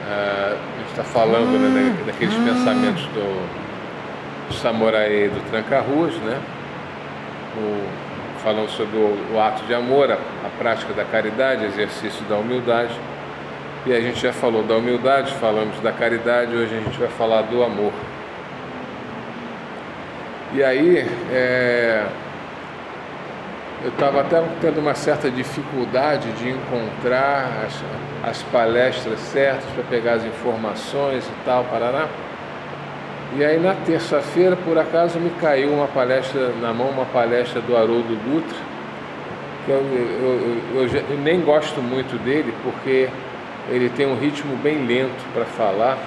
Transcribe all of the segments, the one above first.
A gente está falando, né, daqueles pensamentos do samurai do Tranca-Ruas, né? Falando sobre o ato de amor, a prática da caridade, exercício da humildade. E a gente já falou da humildade, falamos da caridade, hoje a gente vai falar do amor. E aí, eu estava até tendo uma certa dificuldade de encontrar as palestras certas para pegar as informações e tal, parará. E aí na terça-feira, por acaso, me caiu uma palestra na mão, uma palestra do Haroldo Dutra, que eu nem gosto muito dele, porque ele tem um ritmo bem lento para falar.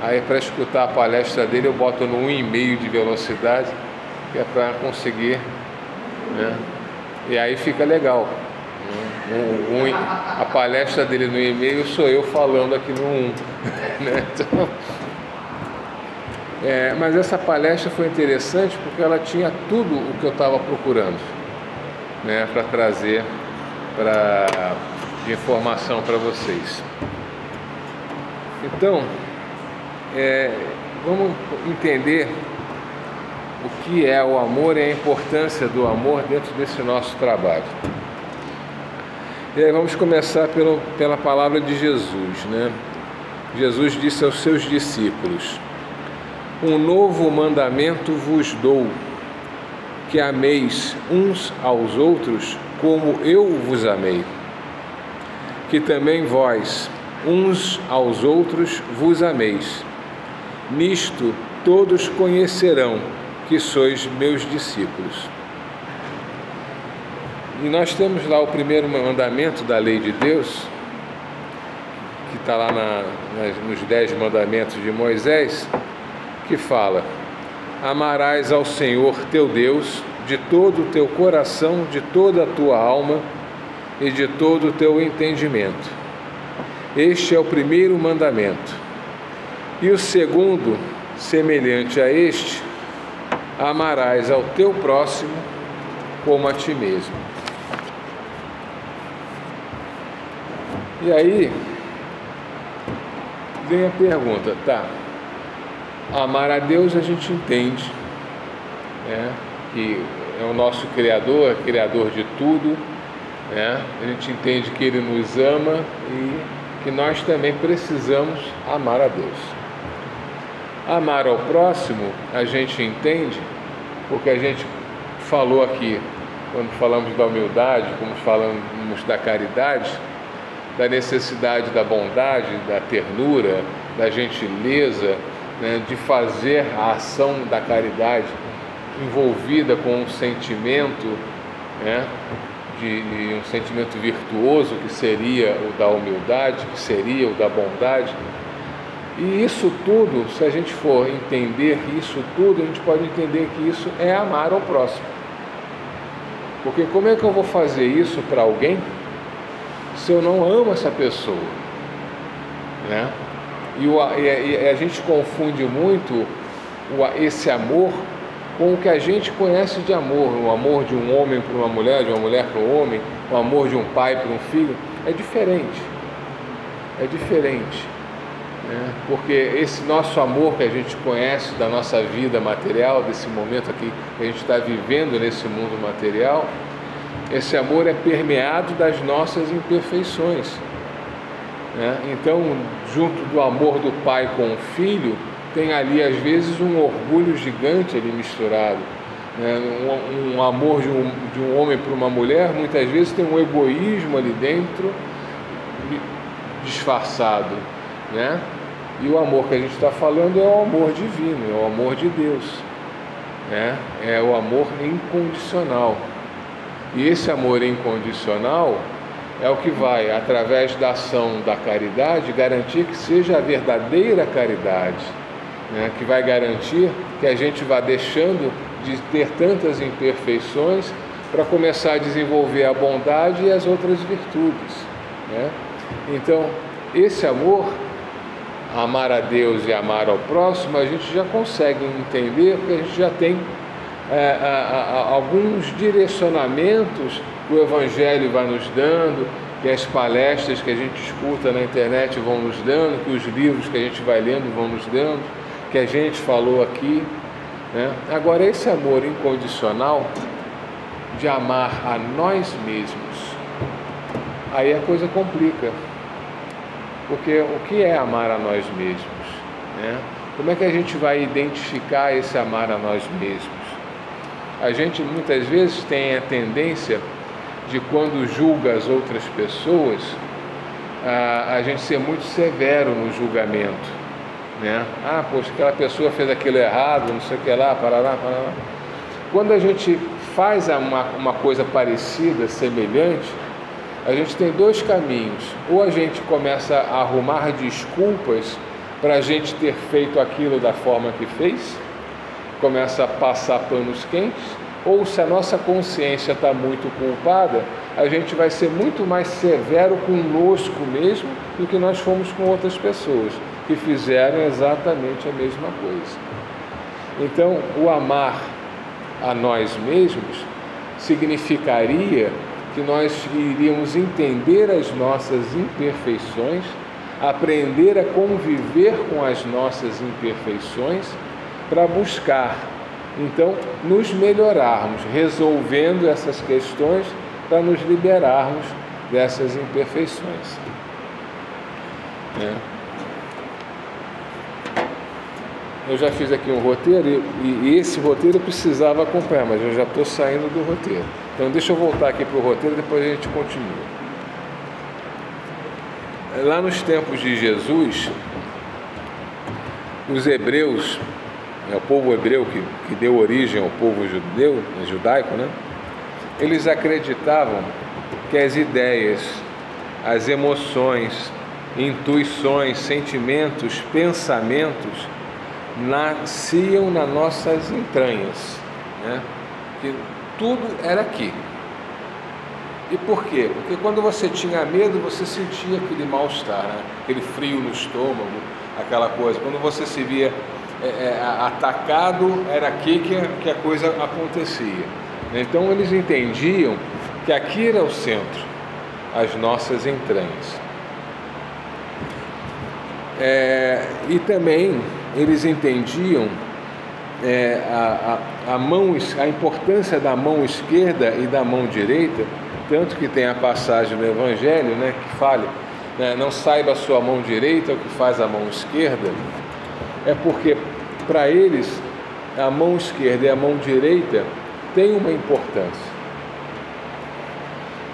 Aí para escutar a palestra dele eu boto no 1,5 de velocidade, que é para conseguir, né? E aí fica legal. A palestra dele no 1,5 sou eu falando aqui no 1. Né? Então, mas essa palestra foi interessante porque ela tinha tudo o que eu estava procurando, né, para trazer de informação para vocês. Então, vamos entender o que é o amor e a importância do amor dentro desse nosso trabalho. E aí vamos começar pela palavra de Jesus, né? Jesus disse aos seus discípulos: um novo mandamento vos dou, que ameis uns aos outros como eu vos amei, que também vós uns aos outros vos ameis. Nisto todos conhecerão que sois meus discípulos. E nós temos lá o primeiro mandamento da lei de Deus, que está lá nos 10 mandamentos de Moisés, que fala: amarás ao Senhor teu Deus de todo o teu coração, de toda a tua alma e de todo o teu entendimento. Este é o primeiro mandamento. E o segundo, semelhante a este: amarás ao teu próximo como a ti mesmo. E aí vem a pergunta, tá? Amar a Deus a gente entende, né, que é o nosso Criador, Criador de tudo, né? A gente entende que Ele nos ama e que nós também precisamos amar a Deus. Amar ao próximo a gente entende porque a gente falou aqui, quando falamos da humildade, como falamos da caridade, da necessidade da bondade, da ternura, da gentileza, né, de fazer a ação da caridade envolvida com um sentimento, né, de um sentimento virtuoso, que seria o da humildade, que seria o da bondade. E isso tudo, se a gente for entender isso tudo, a gente pode entender que isso é amar ao próximo. Porque como é que eu vou fazer isso para alguém se eu não amo essa pessoa, né? E a gente confunde muito esse amor com o que a gente conhece de amor, o amor de um homem para uma mulher, de uma mulher para um homem, o amor de um pai para um filho. É diferente, né? Porque esse nosso amor que a gente conhece da nossa vida material, desse momento aqui que a gente está vivendo nesse mundo material, esse amor é permeado das nossas imperfeições, né? Então, junto do amor do pai com o filho, tem ali às vezes um orgulho gigante ali misturado, né? Um amor de um homem para uma mulher, muitas vezes tem um egoísmo ali dentro, disfarçado, né? E o amor que a gente está falando é o amor divino, é o amor de Deus, né? É o amor incondicional. E esse amor incondicional é o que vai, através da ação da caridade, garantir que seja a verdadeira caridade, né? Que vai garantir que a gente vá deixando de ter tantas imperfeições para começar a desenvolver a bondade e as outras virtudes, né? Então, esse amor, amar a Deus e amar ao próximo, a gente já consegue entender, porque a gente já tem alguns direcionamentos que o Evangelho vai nos dando, que as palestras que a gente escuta na internet vão nos dando, que os livros que a gente vai lendo vão nos dando, que a gente falou aqui, né? Agora, esse amor incondicional de amar a nós mesmos, aí a coisa complica, porque o que é amar a nós mesmos, né? Como é que a gente vai identificar esse amar a nós mesmos? A gente muitas vezes tem a tendência de, quando julga as outras pessoas, a gente ser muito severo no julgamento, né? Ah, poxa, aquela pessoa fez aquilo errado, não sei o que lá, parará. Quando a gente faz uma coisa parecida, semelhante, a gente tem dois caminhos. Ou a gente começa a arrumar desculpas para a gente ter feito aquilo da forma que fez, começa a passar panos quentes, ou, se a nossa consciência está muito culpada, a gente vai ser muito mais severo conosco mesmo do que nós fomos com outras pessoas que fizeram exatamente a mesma coisa. Então, o amar a nós mesmos significaria que nós iríamos entender as nossas imperfeições, aprender a conviver com as nossas imperfeições, para buscar, então, nos melhorarmos, resolvendo essas questões para nos liberarmos dessas imperfeições. Eu já fiz aqui um roteiro e esse roteiro eu precisava acompanhar, mas eu já estou saindo do roteiro. Então deixa eu voltar aqui para o roteiro, depois a gente continua. Lá nos tempos de Jesus, os hebreus, o povo hebreu que deu origem ao povo judaico, né? Eles acreditavam que as ideias, as emoções, intuições, sentimentos, pensamentos nasciam nas nossas entranhas, né? Que tudo era aqui. E por quê? Porque quando você tinha medo, você sentia aquele mal-estar, né? Aquele frio no estômago, aquela coisa. Quando você se via atacado, era aqui que a coisa acontecia. Então eles entendiam que aqui era o centro, as nossas entranhas. E também eles entendiam a importância da mão esquerda e da mão direita, tanto que tem a passagem no Evangelho, né, que fala, né, não saiba a sua mão direita o que faz a mão esquerda. É porque para eles a mão esquerda e a mão direita têm uma importância.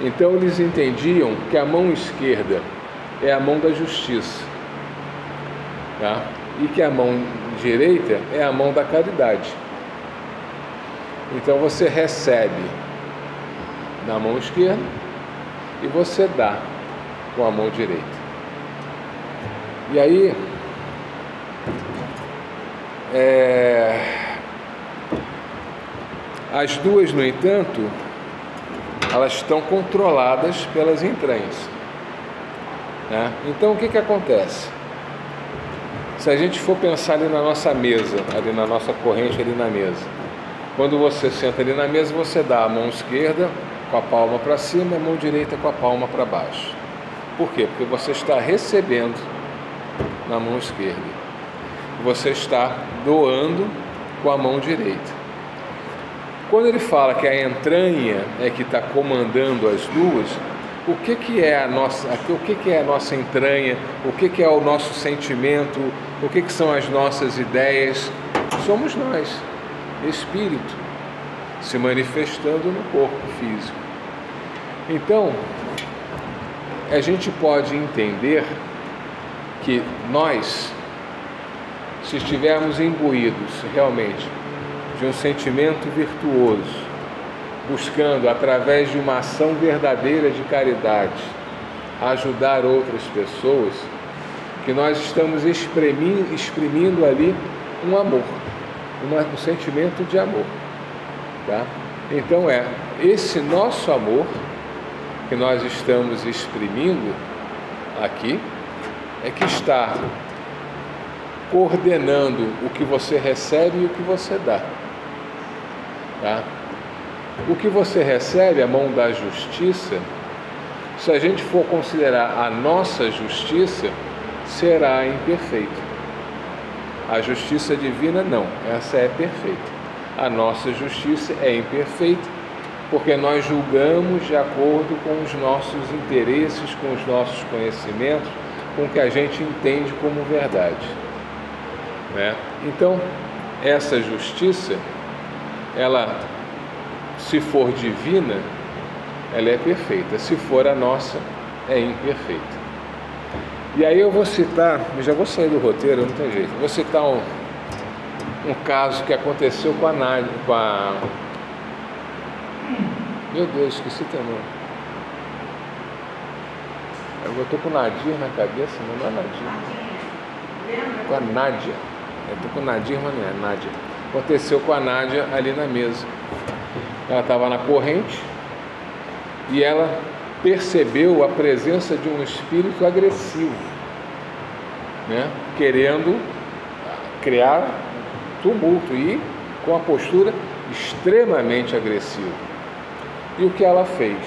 Então eles entendiam que a mão esquerda é a mão da justiça, tá? E que a mão direita é a mão da caridade. Então você recebe na mão esquerda e você dá com a mão direita. E aí as duas, no entanto, elas estão controladas pelas entranhas, né? Então o que acontece? Se a gente for pensar ali na nossa mesa, ali na nossa corrente, ali na mesa, quando você senta ali na mesa, você dá a mão esquerda com a palma para cima e a mão direita com a palma para baixo. Por quê? Porque você está recebendo na mão esquerda, você está doando com a mão direita. Quando ele fala que a entranha é que está comandando as duas, o que é a nossa entranha? O que é o nosso sentimento? O que são as nossas ideias? Somos nós, espírito, se manifestando no corpo físico. Então, a gente pode entender que nós, se estivermos imbuídos realmente de um sentimento virtuoso, buscando, através de uma ação verdadeira de caridade, ajudar outras pessoas, que nós estamos exprimindo ali um amor, um sentimento de amor, tá? Então esse nosso amor que nós estamos exprimindo aqui é que está coordenando o que você recebe e o que você dá, tá? O que você recebe, a mão da justiça, Se a gente for considerar a nossa justiça, será imperfeita. A justiça divina não, essa é perfeita. A nossa justiça é imperfeita, porque nós julgamos de acordo com os nossos interesses, com os nossos conhecimentos, com o que a gente entende como verdade, né? Então, essa justiça, ela, se for divina, ela é perfeita. Se for a nossa, é imperfeita. E aí eu vou citar, já vou sair do roteiro, não tem jeito, vou citar um caso que aconteceu com a Nádia, meu Deus, esqueci teu nome. Eu estou com Nadir na cabeça, mas não é Nadir. Com a Nádia. Eu estou com Nadir, mas não é Nádia. Aconteceu com a Nádia ali na mesa. Ela estava na corrente e ela percebeu a presença de um espírito agressivo, né? Querendo criar tumulto e com a postura extremamente agressiva. E o que ela fez?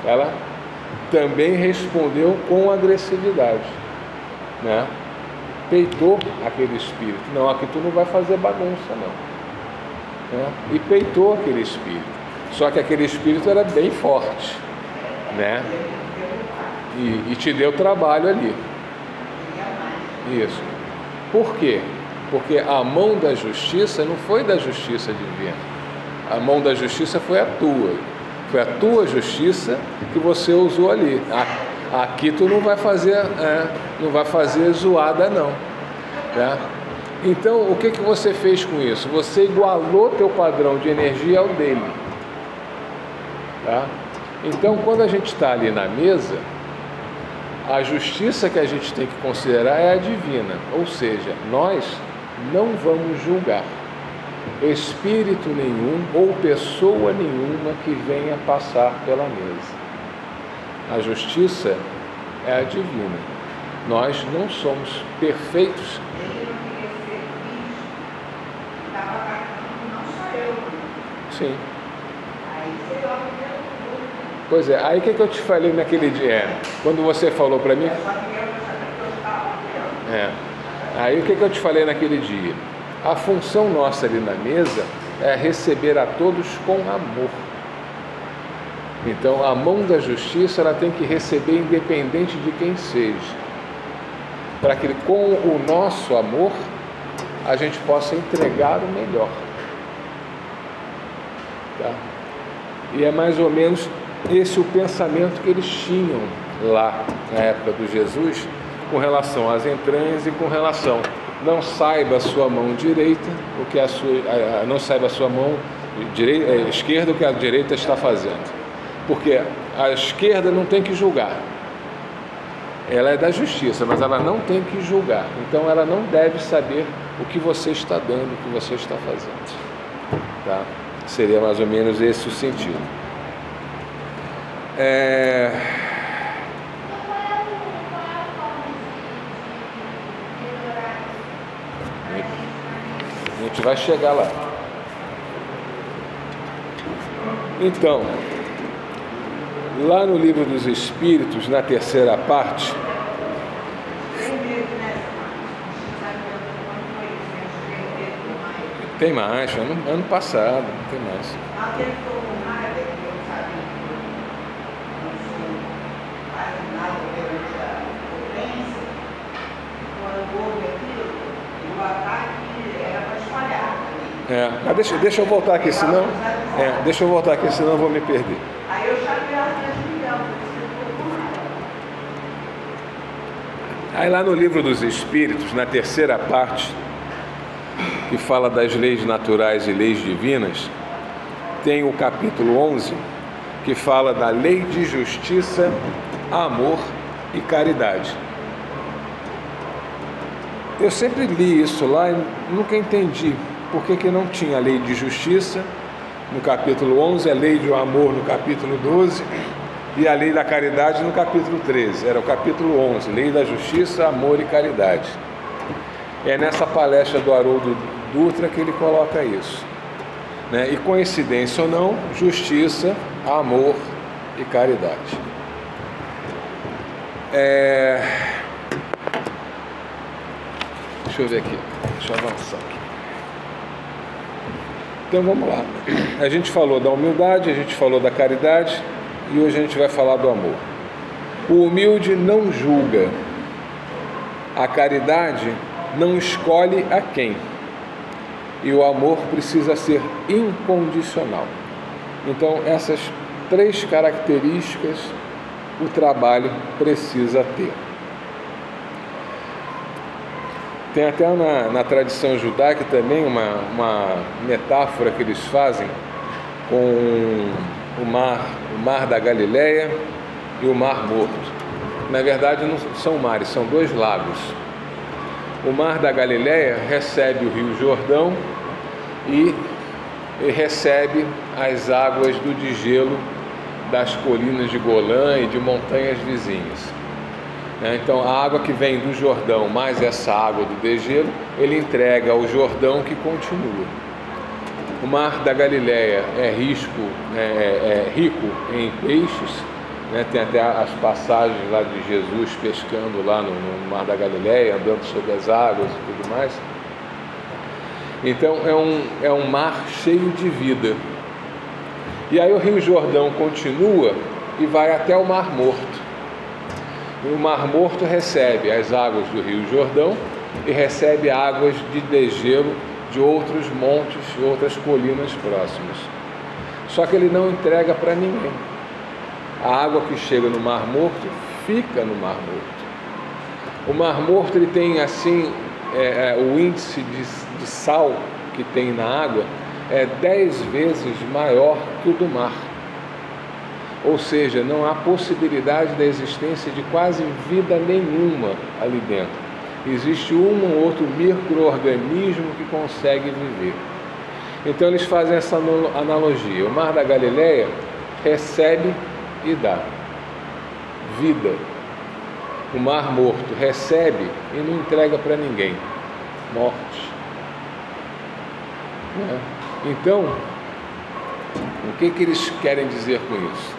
Ela também respondeu com agressividade, né? Peitou aquele espírito. Não, aqui tu não vai fazer bagunça, não, né? E peitou aquele espírito. Só que aquele espírito era bem forte, né? E te deu trabalho ali. Isso. Por quê? Porque a mão da justiça não foi da justiça divina. A mão da justiça foi a tua. Foi a tua justiça que você usou ali. Aqui tu não vai fazer zoada, não, né? Então, o que você fez com isso? Você igualou teu padrão de energia ao dele, tá? Então, quando a gente está ali na mesa, a justiça que a gente tem que considerar é a divina, ou seja, nós não vamos julgar espírito nenhum ou pessoa nenhuma que venha passar pela mesa. A justiça é a divina. Nós não somos perfeitos. Sim. Pois é, aí o que eu te falei naquele dia? Quando você falou para mim... Aí o que eu te falei naquele dia? A função nossa ali na mesa é receber a todos com amor. Então, a mão da justiça, ela tem que receber independente de quem seja, para que com o nosso amor a gente possa entregar o melhor, tá? E é mais ou menos esse o pensamento que eles tinham lá na época do Jesus com relação às entranhas e com relação não saiba a sua mão direita o que não saiba a sua mão esquerda o que a direita está fazendo. Porque a esquerda não tem que julgar. Ela é da justiça, mas ela não tem que julgar. Então ela não deve saber o que você está dando, o que você está fazendo. Tá? Seria mais ou menos esse o sentido. A gente vai chegar lá. Então, lá no Livro dos Espíritos, na terceira parte, tem mais, ano passado, não tem mais. Mas deixa eu voltar aqui, senão eu vou me perder. Aí eu chamei a reunião, Aí lá no Livro dos Espíritos, na terceira parte, que fala das leis naturais e leis divinas, tem o capítulo 11, que fala da lei de justiça, amor e caridade. Eu sempre li isso lá e nunca entendi por que não tinha a lei de justiça no capítulo 11, a lei do amor no capítulo 12 e a lei da caridade no capítulo 13. Era o capítulo 11, lei da justiça, amor e caridade. É nessa palestra do Haroldo Dutra que ele coloca isso, né? E coincidência ou não, justiça, amor e caridade. Deixa eu ver aqui, deixa eu avançar aqui. Então vamos lá. A gente falou da humildade, a gente falou da caridade e hoje a gente vai falar do amor. O humilde não julga. A caridade não escolhe a quem. E o amor precisa ser incondicional. Então, essas 3 características o trabalho precisa ter. Tem até na tradição judaica também uma metáfora que eles fazem com o mar da Galileia e o Mar Morto. Na verdade, não são mares, são 2 lagos. O Mar da Galileia recebe o Rio Jordão e recebe as águas do degelo das colinas de Golã e de montanhas vizinhas. Então, a água que vem do Jordão mais essa água do degelo, ele entrega ao Jordão que continua. O Mar da Galileia é rico em peixes, né? Tem até as passagens lá de Jesus pescando lá no Mar da Galileia, andando sobre as águas e tudo mais. Então é um mar cheio de vida. E aí o Rio Jordão continua e vai até o Mar Morto. E o Mar Morto recebe as águas do Rio Jordão e recebe águas de degelo de outros montes e outras colinas próximas. Só que ele não entrega para ninguém. A água que chega no Mar Morto fica no Mar Morto. O Mar Morto ele tem assim o índice de sal que tem na água é 10 vezes maior que o do mar. Ou seja, não há possibilidade da existência de quase vida nenhuma ali dentro. Existe um ou outro micro-organismo que consegue viver. Então eles fazem essa analogia. O Mar da Galileia recebe e dá vida. O Mar Morto recebe e não entrega para ninguém. Morte. Então, o que eles querem dizer com isso?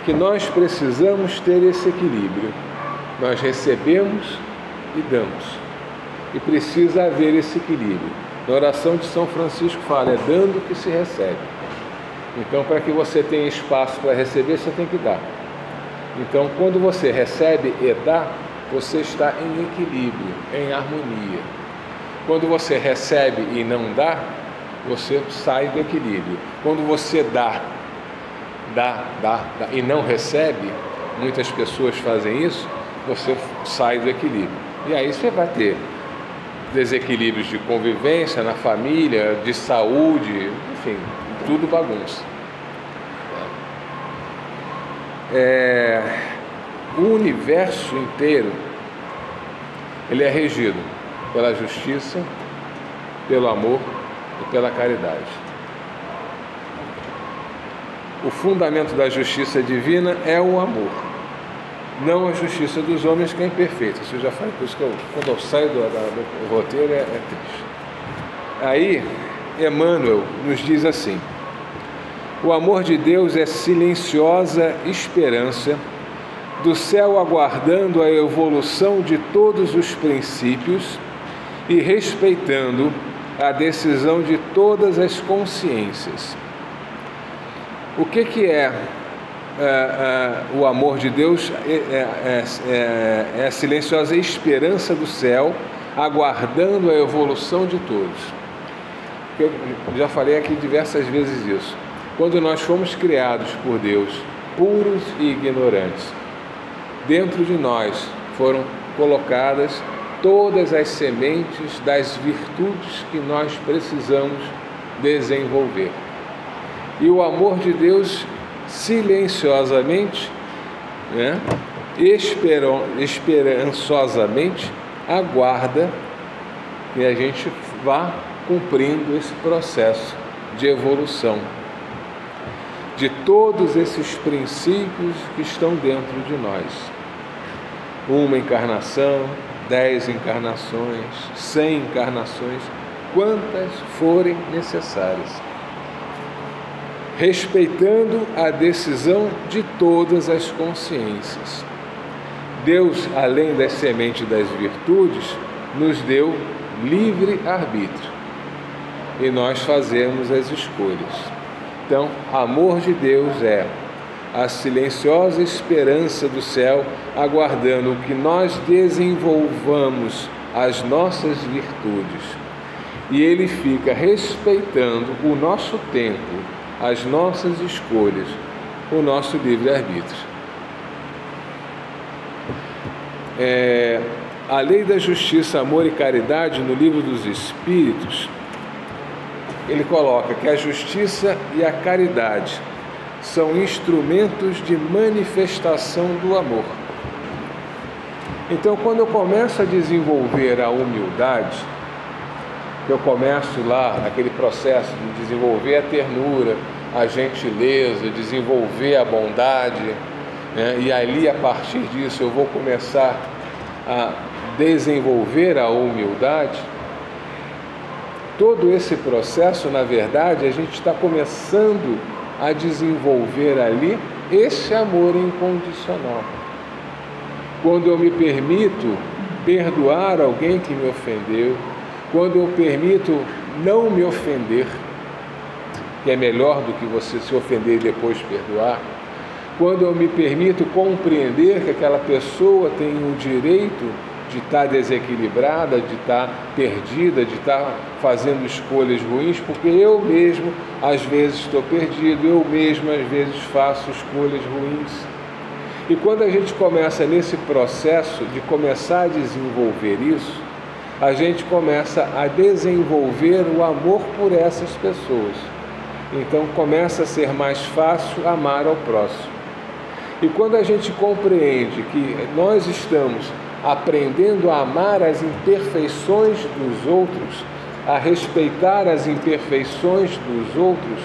Que nós precisamos ter esse equilíbrio. Nós recebemos e damos. E precisa haver esse equilíbrio. Na oração de São Francisco fala, é dando que se recebe. Então, para que você tenha espaço para receber, você tem que dar. Então, quando você recebe e dá, você está em equilíbrio, em harmonia. Quando você recebe e não dá, você sai do equilíbrio. Quando você dá e não recebe, muitas pessoas fazem isso, você sai do equilíbrio. E aí você vai ter desequilíbrios de convivência na família, de saúde, enfim, tudo bagunça. O universo inteiro ele é regido pela justiça, pelo amor e pela caridade. O fundamento da justiça divina é o amor, não a justiça dos homens que é imperfeita. Isso eu já falei, por isso que quando eu saio do roteiro é triste. Aí Emmanuel nos diz assim: o amor de Deus é silenciosa esperança do céu aguardando a evolução de todos os princípios e respeitando a decisão de todas as consciências. O que é o amor de Deus? É a silenciosa esperança do céu aguardando a evolução de todos. Eu já falei aqui diversas vezes isso. Quando nós fomos criados por Deus, puros e ignorantes, dentro de nós foram colocadas todas as sementes das virtudes que nós precisamos desenvolver. E o amor de Deus, silenciosamente, esperançosamente, aguarda que a gente vá cumprindo esse processo de evolução de todos esses princípios que estão dentro de nós. 1 encarnação, 10 encarnações, 100 encarnações, quantas forem necessárias, respeitando a decisão de todas as consciências. Deus, além das sementes das virtudes, nos deu livre arbítrio e nós fazemos as escolhas. Então, amor de Deus é a silenciosa esperança do céu, aguardando que nós desenvolvamos as nossas virtudes. E Ele fica respeitando o nosso tempo, as nossas escolhas, o nosso livre-arbítrio. A lei da justiça, amor e caridade, no Livro dos Espíritos, ele coloca que a justiça e a caridade são instrumentos de manifestação do amor. Então, quando eu começo a desenvolver a humildade, eu começo lá aquele processo de desenvolver a ternura, a gentileza, desenvolver a bondade, né? E ali, a partir disso, eu vou começar a desenvolver a humildade. Todo esse processo, na verdade, a gente está começando a desenvolver ali esse amor incondicional. Quando eu me permito perdoar alguém que me ofendeu, quando eu permito não me ofender, que é melhor do que você se ofender e depois perdoar, quando eu me permito compreender que aquela pessoa tem o direito de estar desequilibrada, de estar perdida, de estar fazendo escolhas ruins, porque eu mesmo às vezes estou perdido, eu mesmo às vezes faço escolhas ruins. E quando a gente começa nesse processo de começar a desenvolver isso, a gente começa a desenvolver o amor por essas pessoas. Então começa a ser mais fácil amar ao próximo. E quando a gente compreende que nós estamos aprendendo a amar as imperfeições dos outros, a respeitar as imperfeições dos outros,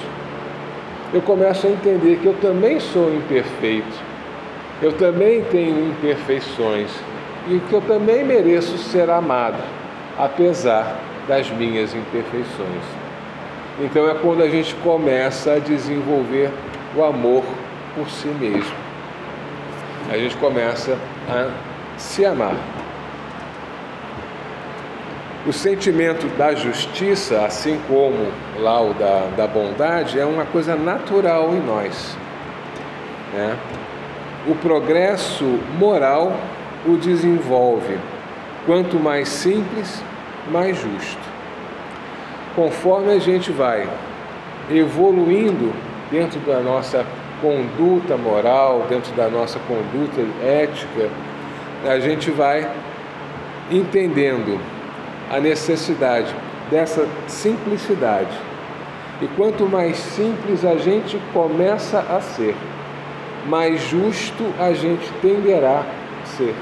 eu começo a entender que eu também sou imperfeito, eu também tenho imperfeições e que eu também mereço ser amado, apesar das minhas imperfeições. Então é quando a gente começa a desenvolver o amor por si mesmo. A gente começa a se amar. O sentimento da justiça, assim como lá o da bondade, é uma coisa natural em nós, né? O progresso moral o desenvolve. Quanto mais simples, mais justo. Conforme a gente vai evoluindo dentro da nossa conduta moral, dentro da nossa conduta ética, a gente vai entendendo a necessidade dessa simplicidade. E quanto mais simples a gente começa a ser, mais justo a gente tenderá a ser.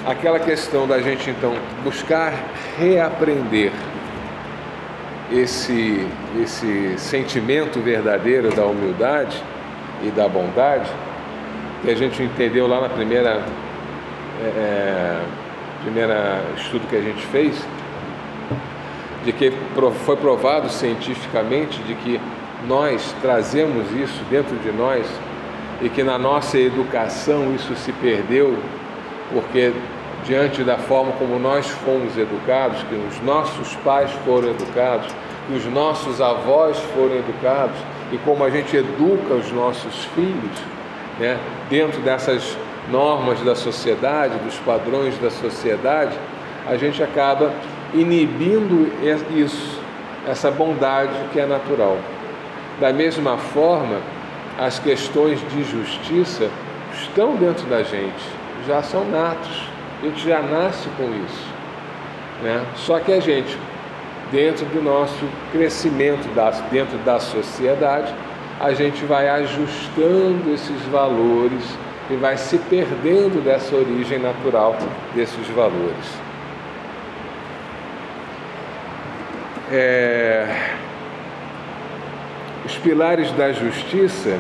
Aquela questão da gente, então, buscar reaprender esse sentimento verdadeiro da humildade e da bondade, que a gente entendeu lá na primeira estudo que a gente fez, de que foi provado cientificamente de que nós trazemos isso dentro de nós e que na nossa educação isso se perdeu, porque diante da forma como nós fomos educados, que os nossos pais foram educados, que os nossos avós foram educados e como a gente educa os nossos filhos, né, dentro dessas normas da sociedade, dos padrões da sociedade, a gente acaba inibindo isso, essa bondade que é natural. Da mesma forma, as questões de justiça estão dentro da gente, já são natos, a gente já nasce com isso, né? Só que a gente, dentro do nosso crescimento, dentro da sociedade, a gente vai ajustando esses valores e vai se perdendo dessa origem natural desses valores. Os pilares da justiça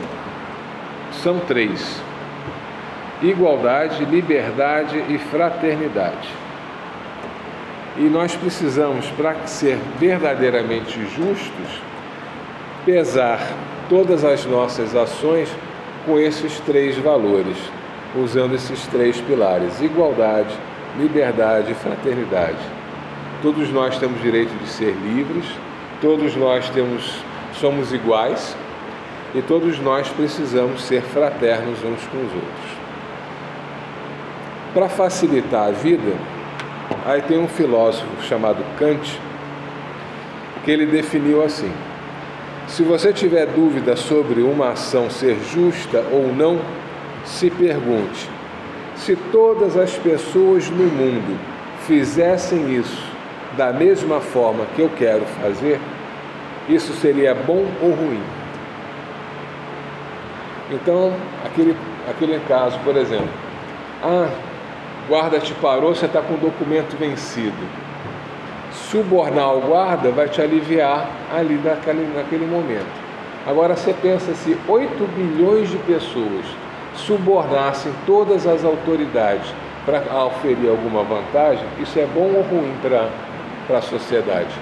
são 3: igualdade, liberdade e fraternidade. E nós precisamos, para ser verdadeiramente justos, pesar todas as nossas ações com esses 3 valores, usando esses 3 pilares: igualdade, liberdade e fraternidade. Todos nós temos direito de ser livres, todos nós somos iguais e todos nós precisamos ser fraternos uns com os outros. Para facilitar a vida, aí tem um filósofo chamado Kant, que ele definiu assim: se você tiver dúvida sobre uma ação ser justa ou não, se pergunte: se todas as pessoas no mundo fizessem isso da mesma forma que eu quero fazer, isso seria bom ou ruim? Então, aquele caso, por exemplo, guarda te parou, você está com o documento vencido. Subornar o guarda vai te aliviar ali naquele momento. Agora você pensa, se 8 bilhões de pessoas subornassem todas as autoridades para oferir alguma vantagem, isso é bom ou ruim para a sociedade?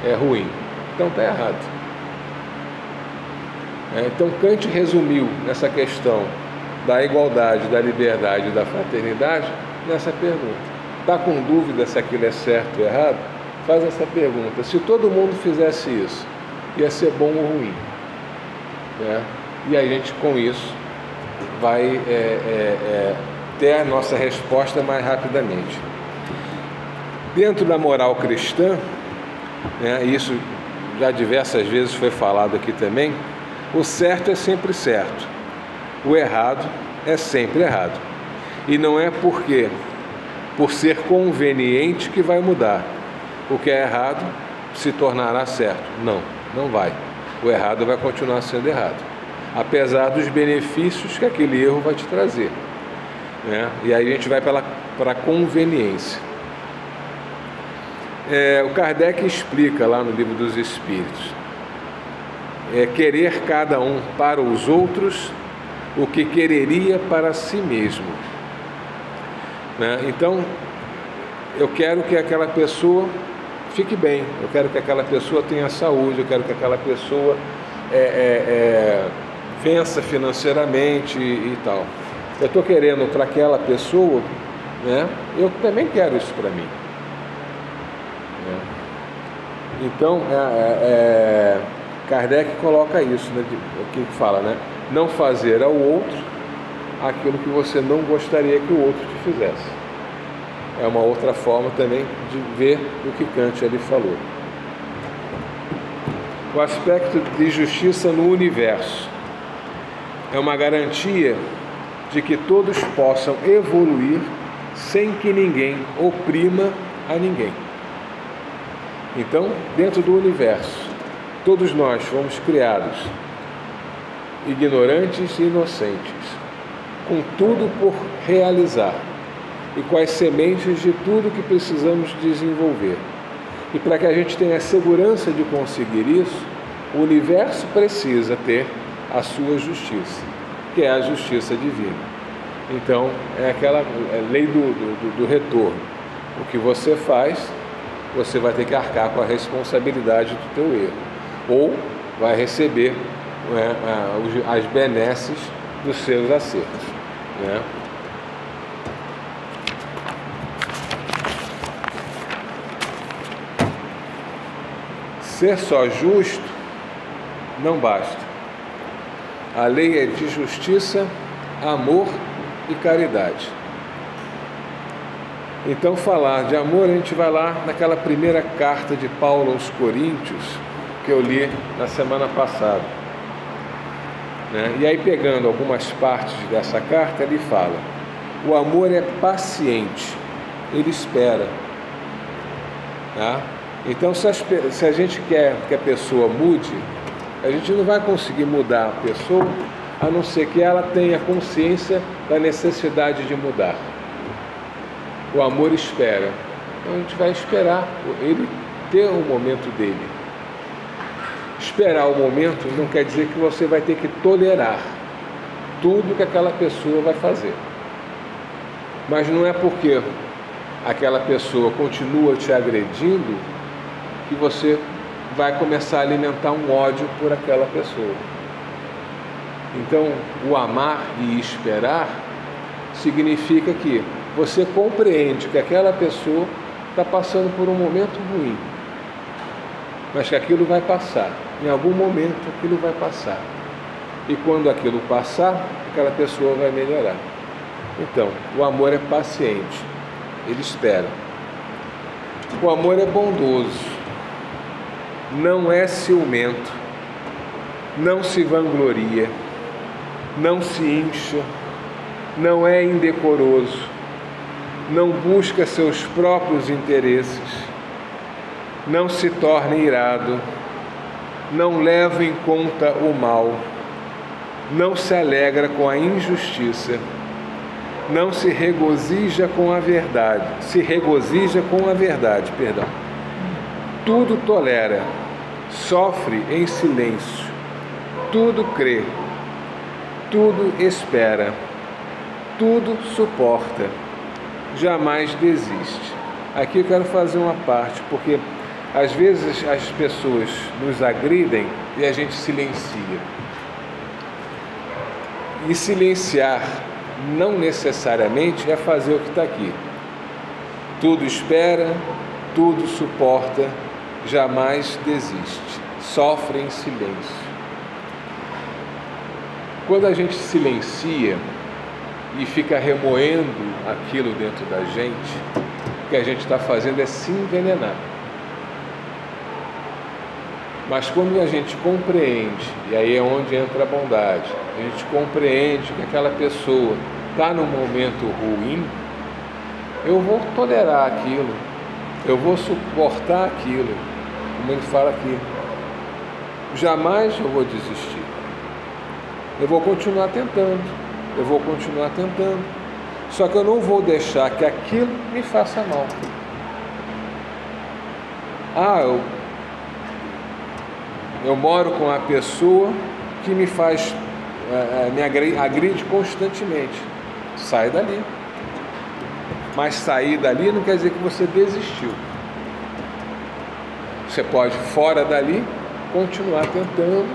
É ruim. Então está errado. Então Kant resumiu essa questão da igualdade, da liberdade e da fraternidade nessa pergunta. Está com dúvida se aquilo é certo ou errado? Faz essa pergunta: se todo mundo fizesse isso, ia ser bom ou ruim? E a gente, com isso, vai ter a nossa resposta mais rapidamente. Dentro da moral cristã, isso já diversas vezes foi falado aqui também, o certo é sempre certo, o errado é sempre errado. E não é por ser conveniente que vai mudar. O que é errado se tornará certo. Não vai. O errado vai continuar sendo errado, apesar dos benefícios que aquele erro vai te trazer. E aí a gente vai para a conveniência. O Kardec explica lá no Livro dos Espíritos: querer cada um para os outros o que quereria para si mesmo. Então, eu quero que aquela pessoa fique bem, eu quero que aquela pessoa tenha saúde, eu quero que aquela pessoa vença financeiramente e tal. Eu estou querendo para aquela pessoa, eu também quero isso para mim. Então, Kardec coloca isso, o que fala, não fazer ao outro aquilo que você não gostaria que o outro te fizesse. É uma outra forma também de ver o que Kant ali falou. O aspecto de justiça no universo é uma garantia de que todos possam evoluir sem que ninguém oprima a ninguém. Então, dentro do universo, todos nós fomos criados ignorantes e inocentes, com tudo por realizar e com as sementes de tudo que precisamos desenvolver. E para que a gente tenha a segurança de conseguir isso, o universo precisa ter a sua justiça, que é a justiça divina. Então, é aquela lei do retorno. O que você faz, você vai ter que arcar com a responsabilidade do teu erro, ou vai receber as benesses dos seus acertos. Ser só justo não basta. A lei é de justiça, amor e caridade. Então, falar de amor, a gente vai lá naquela primeira carta de Paulo aos Coríntios, que eu li na semana passada. E aí, pegando algumas partes dessa carta, ele fala: o amor é paciente, ele espera. Então, se a gente quer que a pessoa mude, a gente não vai conseguir mudar a pessoa, a não ser que ela tenha consciência da necessidade de mudar. O amor espera. Então, a gente vai esperar ele ter o momento dele. Esperar o momento não quer dizer que você vai ter que tolerar tudo que aquela pessoa vai fazer. Mas não é porque aquela pessoa continua te agredindo que você vai começar a alimentar um ódio por aquela pessoa. Então, o amar e esperar significa que você compreende que aquela pessoa está passando por um momento ruim, mas que aquilo vai passar. Em algum momento aquilo vai passar. E quando aquilo passar, aquela pessoa vai melhorar. Então, o amor é paciente, ele espera. O amor é bondoso, não é ciumento, não se vangloria, não se incha, não é indecoroso, não busca seus próprios interesses, não se torna irado, não leva em conta o mal, não se alegra com a injustiça, não se regozija com a verdade, tudo tolera, sofre em silêncio, tudo crê, tudo espera, tudo suporta, jamais desiste. Aqui eu quero fazer uma parte, porque às vezes as pessoas nos agridem e a gente silencia. E silenciar não necessariamente é fazer o que está aqui. Tudo espera, tudo suporta, jamais desiste, sofre em silêncio. Quando a gente silencia e fica remoendo aquilo dentro da gente, o que a gente está fazendo é se envenenar. Mas quando a gente compreende, e aí é onde entra a bondade, a gente compreende que aquela pessoa está num momento ruim, eu vou tolerar aquilo, eu vou suportar aquilo, como ele fala aqui. Jamais eu vou desistir. Eu vou continuar tentando, só que eu não vou deixar que aquilo me faça mal. Eu moro com uma pessoa que me faz, me agride constantemente. Sai dali. Mas sair dali não quer dizer que você desistiu. Você pode, fora dali, continuar tentando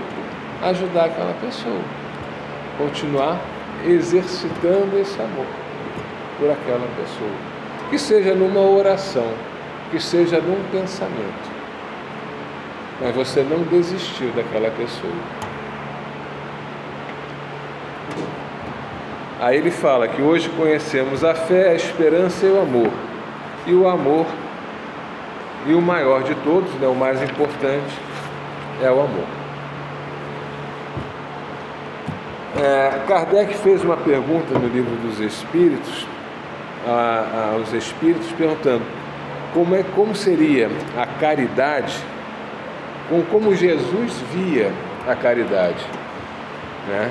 ajudar aquela pessoa. Continuar exercitando esse amor por aquela pessoa. Que seja numa oração, que seja num pensamento. Mas você não desistiu daquela pessoa. Aí ele fala que hoje conhecemos a fé, a esperança e o amor. E o amor, e o maior de todos, o mais importante, é o amor. Kardec fez uma pergunta no livro dos Espíritos, aos Espíritos, perguntando como seria a caridade, como Jesus via a caridade.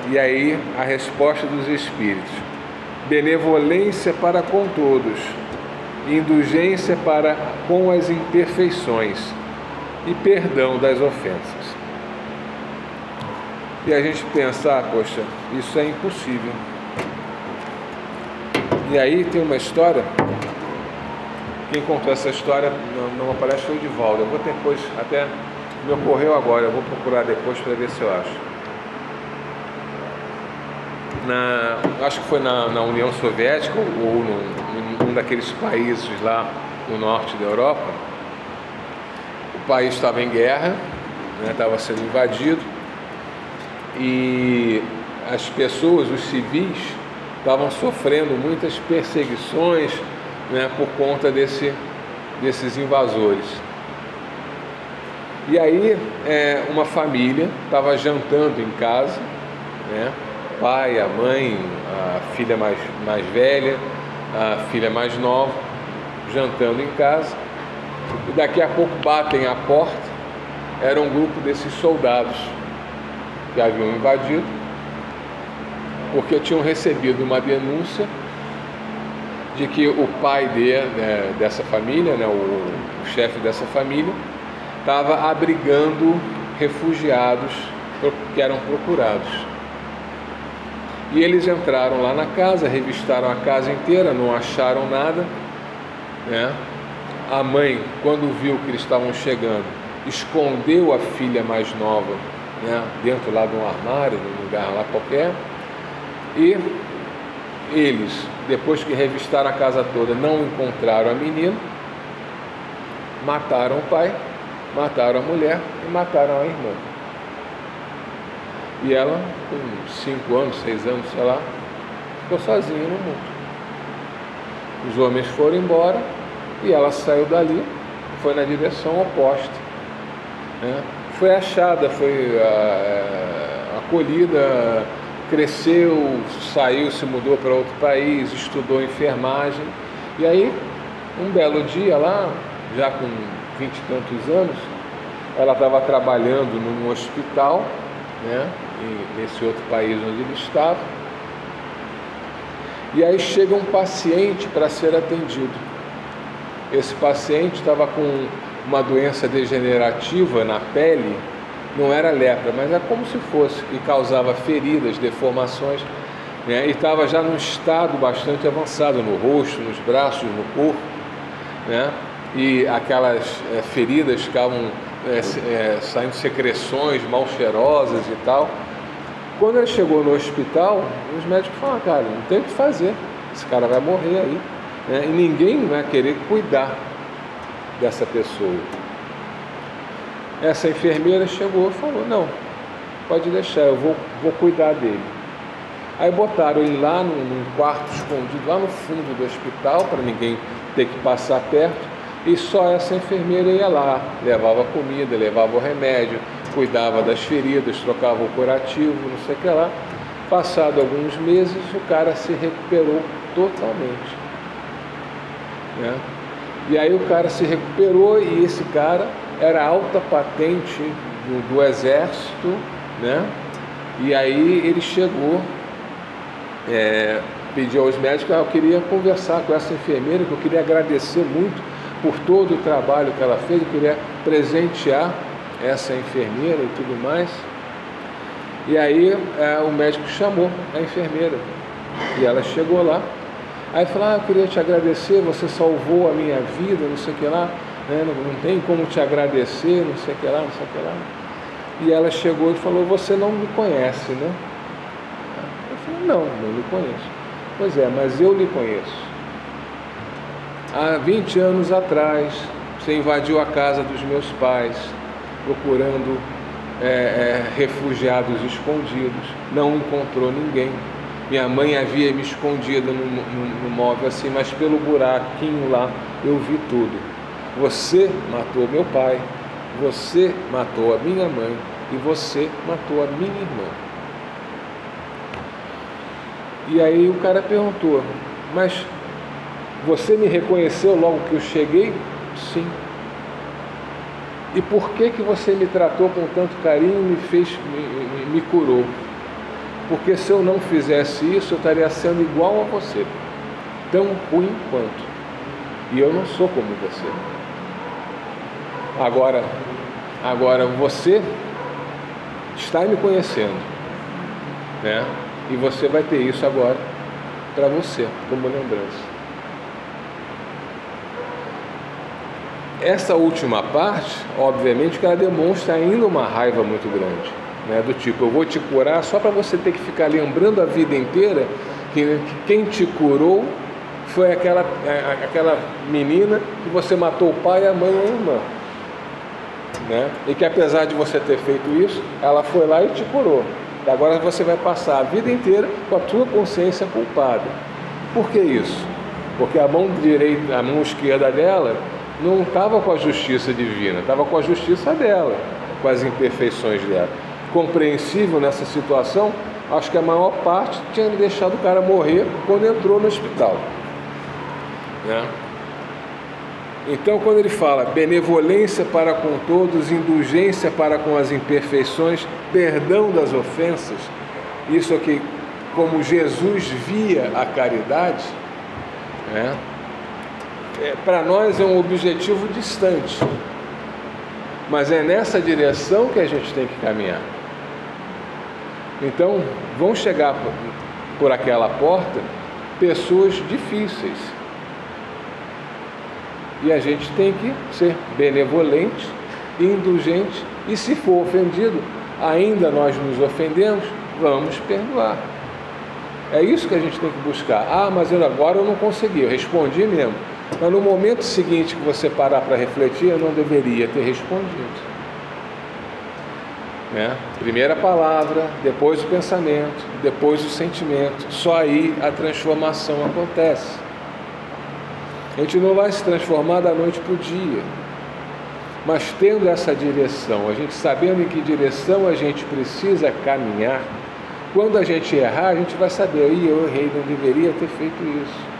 E aí a resposta dos Espíritos: benevolência para com todos, indulgência para com as imperfeições e perdão das ofensas. E a gente pensa, poxa, isso é impossível. E aí tem uma história, quem contou essa história não aparece, foi o Divaldo. Eu vou depois, até me ocorreu agora, eu vou procurar depois para ver se eu acho. Acho que foi na União Soviética ou num daqueles países lá no norte da Europa. O país estava em guerra, estava sendo invadido, e as pessoas, os civis, estavam sofrendo muitas perseguições, por conta desses invasores. E aí uma família estava jantando em casa, o pai, a mãe, a filha mais velha, a filha mais nova, jantando em casa, e daqui a pouco batem a porta. Era um grupo desses soldados que haviam invadido, porque tinham recebido uma denúncia de que o pai dessa família, o chefe dessa família, estava abrigando refugiados que eram procurados. E eles entraram lá na casa, revistaram a casa inteira, não acharam nada. A mãe, quando viu que eles estavam chegando, escondeu a filha mais nova, né, dentro lá de um armário, num lugar lá qualquer, e eles, depois que revistaram a casa toda, não encontraram a menina, mataram o pai, mataram a mulher e mataram a irmã. E ela, com 5 anos, 6 anos, sei lá, ficou sozinha no mundo. Os homens foram embora e ela saiu dali e foi na direção oposta, né? Foi achada, foi acolhida, cresceu, saiu, se mudou para outro país, estudou enfermagem. E aí, um belo dia lá, já com 20 e tantos anos, ela estava trabalhando num hospital, né, nesse outro país onde ele estava. E aí chega um paciente para ser atendido. Esse paciente estava com uma doença degenerativa na pele, não era lepra, mas é como se fosse, que causava feridas, deformações, né, e estava já num estado bastante avançado no rosto, nos braços, no corpo, né, e aquelas feridas ficavam saindo secreções mal cheirosas e tal. Quando ele chegou no hospital, os médicos falaram: cara, não tem o que fazer, esse cara vai morrer aí, né? E ninguém vai querer cuidar dessa pessoa. Essa enfermeira chegou e falou: não, pode deixar, eu vou cuidar dele. Aí botaram ele lá num quarto escondido, lá no fundo do hospital, para ninguém ter que passar perto, e só essa enfermeira ia lá, levava comida, levava o remédio, cuidava das feridas, trocava o curativo, não sei o que lá. Passado alguns meses, o cara se recuperou totalmente, né? E aí o cara se recuperou, e esse cara era alta patente do exército, né? E aí ele chegou, pediu aos médicos: eu queria conversar com essa enfermeira, que eu queria agradecer muito por todo o trabalho que ela fez, eu queria presentear essa enfermeira e tudo mais. E aí o médico chamou a enfermeira e ela chegou lá. Aí falou: eu queria te agradecer, você salvou a minha vida, não sei o que lá, né? Não tem como te agradecer, não sei o que lá, não sei o que lá. E ela chegou e falou: você não me conhece, né? Eu falei: não lhe conheço. Pois é, mas eu lhe conheço. Há 20 anos atrás, você invadiu a casa dos meus pais, procurando refugiados escondidos, não encontrou ninguém. Minha mãe havia me escondido no móvel assim, mas pelo buraquinho lá eu vi tudo. Você matou meu pai, você matou a minha mãe e você matou a minha irmã. E aí o cara perguntou: mas você me reconheceu logo que eu cheguei? Sim. E por que você me tratou com tanto carinho e me curou? Porque se eu não fizesse isso, eu estaria sendo igual a você, tão ruim quanto. E eu não sou como você. Agora você está me conhecendo, né? E você vai ter isso agora para você, como lembrança. Essa última parte, obviamente, que ela demonstra ainda uma raiva muito grande, né? Do tipo: eu vou te curar só para você ter que ficar lembrando a vida inteira que quem te curou foi aquela menina que você matou o pai, a mãe e a irmã, né? E que apesar de você ter feito isso, ela foi lá e te curou. E agora você vai passar a vida inteira com a tua consciência culpada. Por que isso? Porque a mão direita, a mão esquerda dela não estava com a justiça divina, estava com a justiça dela, com as imperfeições dela. Compreensível nessa situação, acho que a maior parte tinha deixado o cara morrer quando entrou no hospital, né? Então, quando ele fala benevolência para com todos, indulgência para com as imperfeições, perdão das ofensas, isso aqui, como Jesus via a caridade, né? Para nós é um objetivo distante, mas é nessa direção que a gente tem que caminhar. Então, vão chegar por aquela porta pessoas difíceis, e a gente tem que ser benevolente indulgente, e se for ofendido, ainda nós nos ofendemos, vamos perdoar. É isso que a gente tem que buscar. Ah, mas agora eu não consegui, eu respondi mesmo. Mas no momento seguinte que você parar para refletir, eu não deveria ter respondido. Né? Primeiro a palavra, depois o pensamento, depois o sentimento. Só aí a transformação acontece. A gente não vai se transformar da noite para o dia, mas tendo essa direção, a gente sabendo em que direção a gente precisa caminhar, quando a gente errar, a gente vai saber, eu errei, não deveria ter feito isso.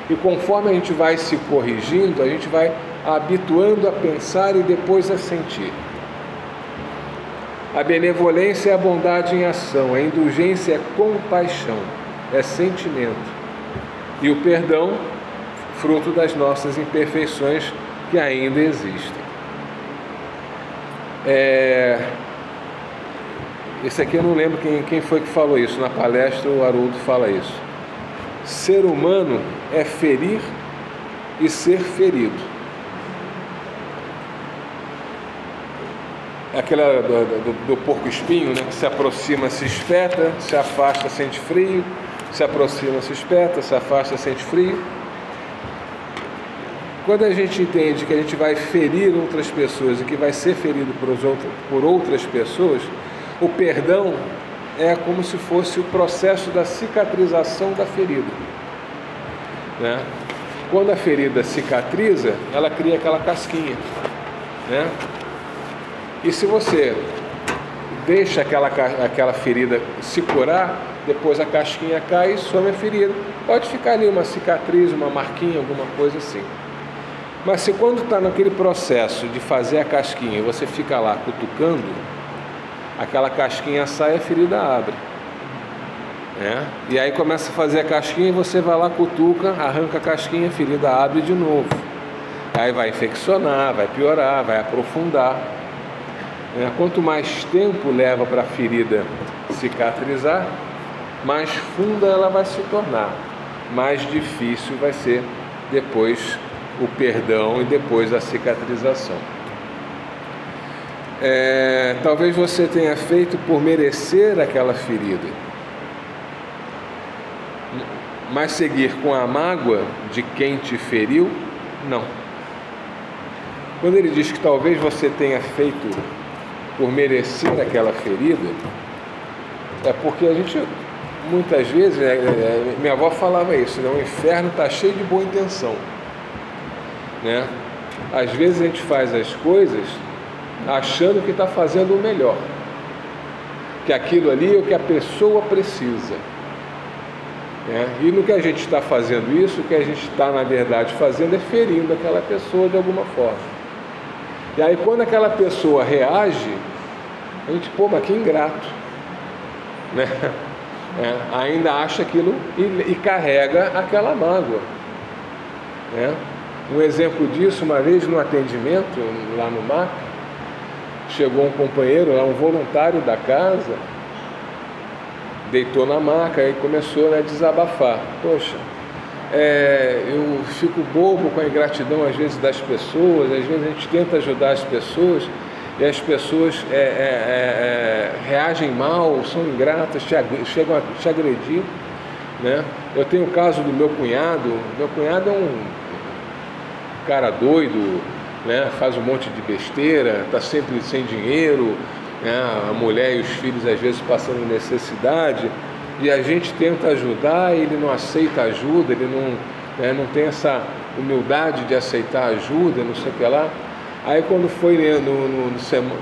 E conforme a gente vai se corrigindo, a gente vai habituando a pensar e depois a sentir. A benevolência é a bondade em ação, a indulgência é compaixão, é sentimento. E o perdão, fruto das nossas imperfeições que ainda existem. Esse aqui eu não lembro quem foi que falou isso, na palestra o Haroldo fala isso. Ser humano é ferir e ser ferido. Aquela do porco-espinho, né, que se aproxima, se espeta, se afasta, sente frio, se aproxima, se espeta, se afasta, sente frio. Quando a gente entende que a gente vai ferir outras pessoas e que vai ser ferido por outras pessoas, o perdão é como se fosse o processo da cicatrização da ferida. Né? Quando a ferida cicatriza, ela cria aquela casquinha. Né? E se você deixa aquela ferida se curar, depois a casquinha cai e some a ferida. Pode ficar ali uma cicatriz, uma marquinha, alguma coisa assim. Mas se quando está naquele processo de fazer a casquinha, você fica lá cutucando, aquela casquinha sai e a ferida abre. E aí começa a fazer a casquinha e você vai lá, cutuca, arranca a casquinha, a ferida abre de novo. Aí vai infeccionar, vai piorar, vai aprofundar. Quanto mais tempo leva para a ferida cicatrizar, mais funda ela vai se tornar, mais difícil vai ser depois o perdão e depois a cicatrização. Talvez você tenha feito por merecer aquela ferida, mas seguir com a mágoa de quem te feriu, não. Quando ele diz que talvez você tenha feito por merecer aquela ferida, é porque a gente, muitas vezes, minha avó falava isso, né? O inferno está cheio de boa intenção. Às vezes a gente faz as coisas achando que está fazendo o melhor, que aquilo ali é o que a pessoa precisa. E no que a gente está fazendo isso, o que a gente está na verdade fazendo é ferindo aquela pessoa de alguma forma. E aí quando aquela pessoa reage, a gente, mas que ingrato, ainda acha aquilo e carrega aquela mágoa. Um exemplo disso, uma vez no atendimento lá no MAC, chegou um companheiro, um voluntário da casa, deitou na maca e começou a desabafar. Poxa, eu fico bobo com a ingratidão às vezes das pessoas, às vezes a gente tenta ajudar as pessoas e as pessoas reagem mal, são ingratas, chegam a te agredir. Eu tenho o caso do meu cunhado é um cara doido, faz um monte de besteira, está sempre sem dinheiro, a mulher e os filhos às vezes passando necessidade, e a gente tenta ajudar, ele não aceita ajuda, ele não tem essa humildade de aceitar ajuda, não sei o que lá. Aí quando foi no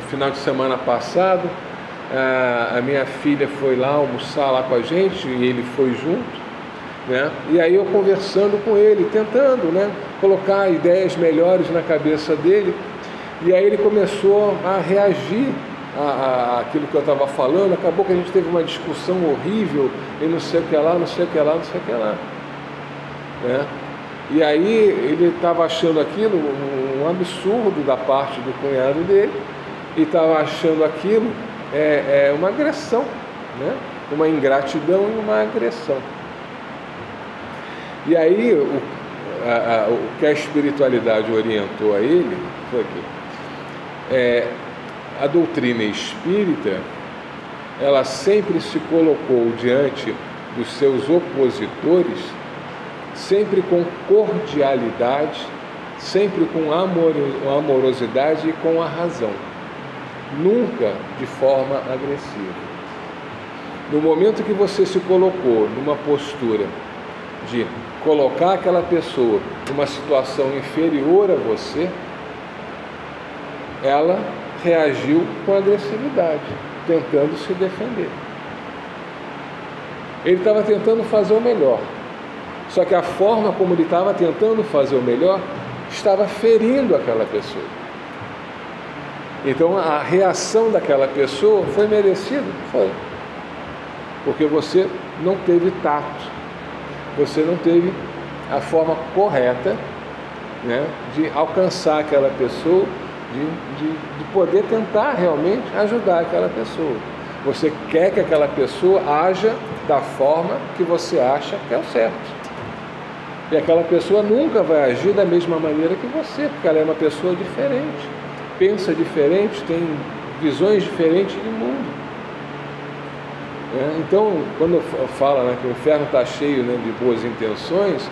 final de semana passado, a minha filha foi lá almoçar lá com a gente, e ele foi junto, e aí eu conversando com ele, tentando colocar ideias melhores na cabeça dele, e aí ele começou a reagir àquilo que eu estava falando. Acabou que a gente teve uma discussão horrível, e não sei o que lá, não sei o que lá, não sei o que lá. E aí ele estava achando aquilo um absurdo da parte do cunhado dele, e estava achando aquilo uma agressão, uma ingratidão e uma agressão. E aí o que a espiritualidade orientou a ele foi que A doutrina espírita, ela sempre se colocou diante dos seus opositores, sempre com cordialidade, sempre com amorosidade e com a razão, nunca de forma agressiva. No momento que você se colocou numa postura de colocar aquela pessoa numa situação inferior a você, ela reagiu com agressividade, tentando se defender. Ele estava tentando fazer o melhor, só que a forma como ele estava tentando fazer o melhor estava ferindo aquela pessoa. Então a reação daquela pessoa foi merecida? Foi. Porque você não teve tato, você não teve a forma correta, né, de alcançar aquela pessoa, de poder tentar realmente ajudar aquela pessoa. Você quer que aquela pessoa haja da forma que você acha que é o certo. E aquela pessoa nunca vai agir da mesma maneira que você, porque ela é uma pessoa diferente, pensa diferente, tem visões diferentes de mundo. Então, quando fala, né, que o inferno está cheio, né, de boas intenções,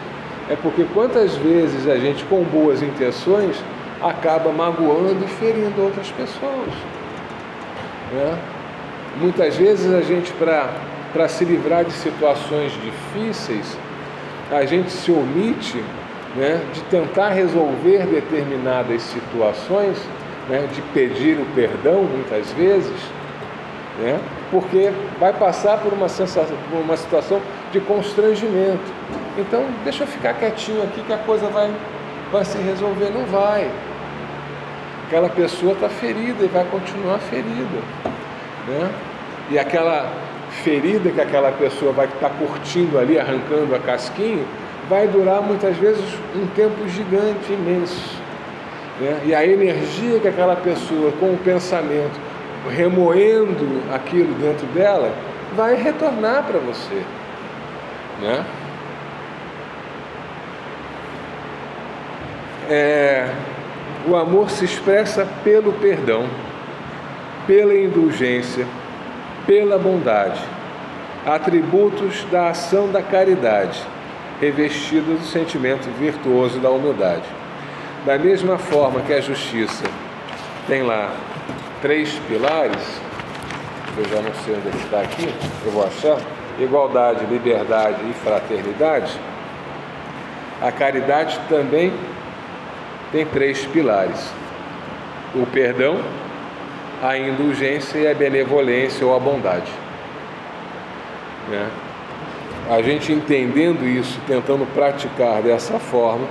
é porque quantas vezes a gente, com boas intenções, acaba magoando e ferindo outras pessoas. Muitas vezes a gente, para se livrar de situações difíceis, a gente se omite, né, de tentar resolver determinadas situações, né, de pedir o perdão muitas vezes, né, porque vai passar por uma situação de constrangimento. Então, deixa eu ficar quietinho aqui que a coisa vai se resolver. Não vai. Aquela pessoa está ferida e vai continuar ferida, né? E aquela ferida que aquela pessoa vai estar curtindo ali, arrancando a casquinha, vai durar muitas vezes um tempo gigante, imenso, né? E a energia que aquela pessoa, com o pensamento, remoendo aquilo dentro dela, vai retornar para você, né? O amor se expressa pelo perdão, pela indulgência, pela bondade, atributos da ação da caridade, revestidos do sentimento virtuoso da humildade. Da mesma forma que a justiça tem lá 3 pilares, eu já não sei onde está aqui, eu vou achar: igualdade, liberdade e fraternidade. A caridade também tem 3 pilares: o perdão, a indulgência e a benevolência ou a bondade, né? A gente entendendo isso, tentando praticar dessa forma,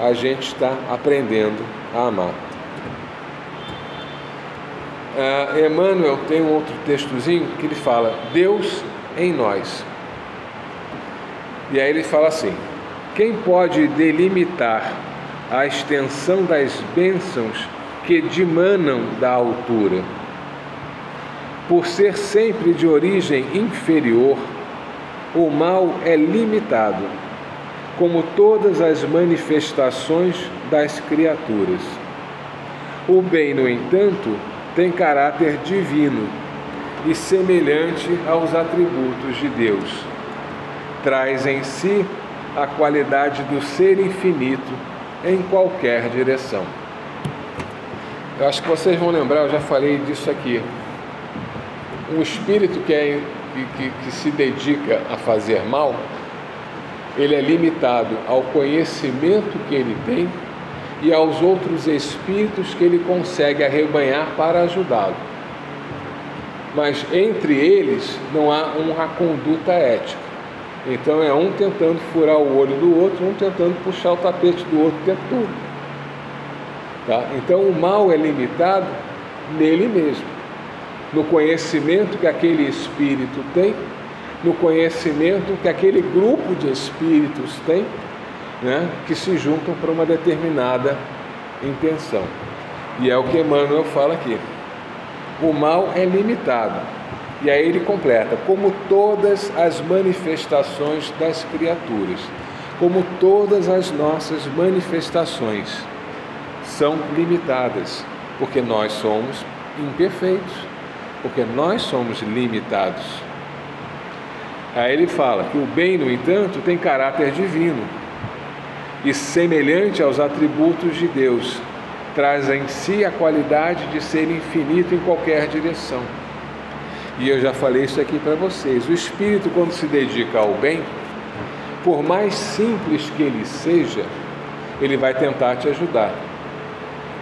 a gente está aprendendo a amar. Emmanuel tem um outro textozinho que ele fala: Deus em nós. E aí ele fala assim: quem pode delimitar a extensão das bênçãos que dimanam da altura? Por ser sempre de origem inferior, o mal é limitado, como todas as manifestações das criaturas. O bem, no entanto, tem caráter divino e semelhante aos atributos de Deus. Traz em si a qualidade do ser infinito em qualquer direção. Eu acho que vocês vão lembrar, eu já falei disso aqui. Um espírito que se dedica a fazer mal, ele é limitado ao conhecimento que ele tem e aos outros espíritos que ele consegue arrebanhar para ajudá-lo. Mas entre eles não há uma conduta ética. Então é um tentando furar o olho do outro, um tentando puxar o tapete do outro o tempo todo. Tá? Então o mal é limitado nele mesmo, no conhecimento que aquele espírito tem, no conhecimento que aquele grupo de espíritos tem, né, que se juntam para uma determinada intenção. E é o que Emmanuel fala aqui. O mal é limitado. E aí ele completa: como todas as manifestações das criaturas, como todas as nossas manifestações são limitadas, porque nós somos imperfeitos, porque nós somos limitados. Aí ele fala que o bem, no entanto, tem caráter divino e semelhante aos atributos de Deus, traz em si a qualidade de ser infinito em qualquer direção. E eu já falei isso aqui para vocês. O espírito, quando se dedica ao bem, por mais simples que ele seja, ele vai tentar te ajudar.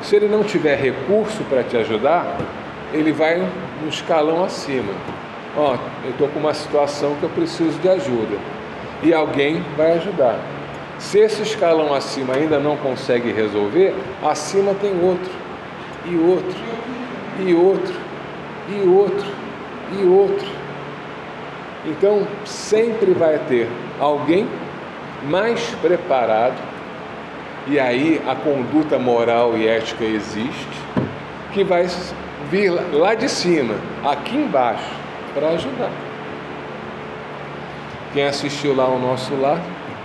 Se ele não tiver recurso para te ajudar, ele vai um escalão acima. Ó, eu estou com uma situação que eu preciso de ajuda. E alguém vai ajudar. Se esse escalão acima ainda não consegue resolver, acima tem outro, e outro, e outro, e outro, e outro. Então, sempre vai ter alguém mais preparado, e aí a conduta moral e ética existe, que vai vir lá de cima, aqui embaixo, para ajudar. Quem assistiu lá ao Nosso Lar,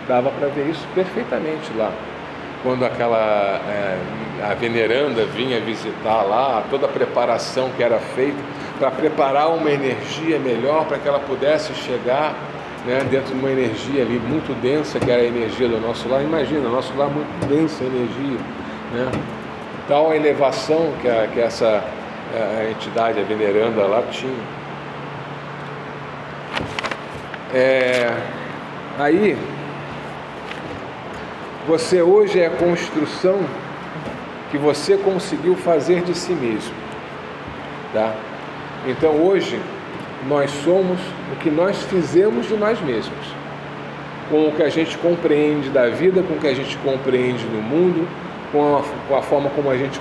dava para ver isso perfeitamente lá. Quando a veneranda vinha visitar lá, toda a preparação que era feita para preparar uma energia melhor, para que ela pudesse chegar, né, dentro de uma energia ali muito densa, que era a energia do Nosso Lar. Imagina, o Nosso Lar muito densa energia, né? Tal a elevação que essa entidade, a veneranda lá, tinha. Aí, você hoje é a construção que você conseguiu fazer de si mesmo, tá? Então hoje nós somos o que nós fizemos de nós mesmos, com o que a gente compreende da vida, com o que a gente compreende no mundo, com a forma como a gente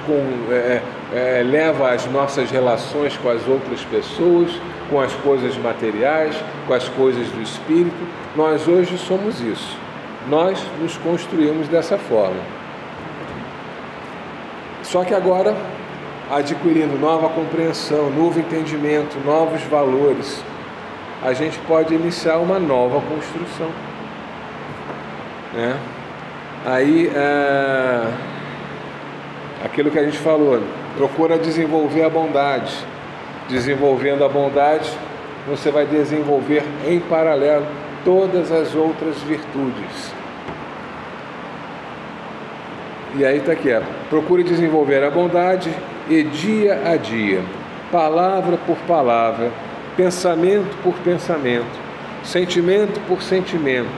leva as nossas relações com as outras pessoas, com as coisas materiais, com as coisas do espírito. Nós hoje somos isso. Nós nos construímos dessa forma. Só que agora, adquirindo nova compreensão, novo entendimento, novos valores, a gente pode iniciar uma nova construção, né? Aí, aquilo que a gente falou, procura desenvolver a bondade. Desenvolvendo a bondade, você vai desenvolver em paralelo todas as outras virtudes. E aí está aqui, procure desenvolver a bondade e dia a dia, palavra por palavra, pensamento por pensamento, sentimento por sentimento,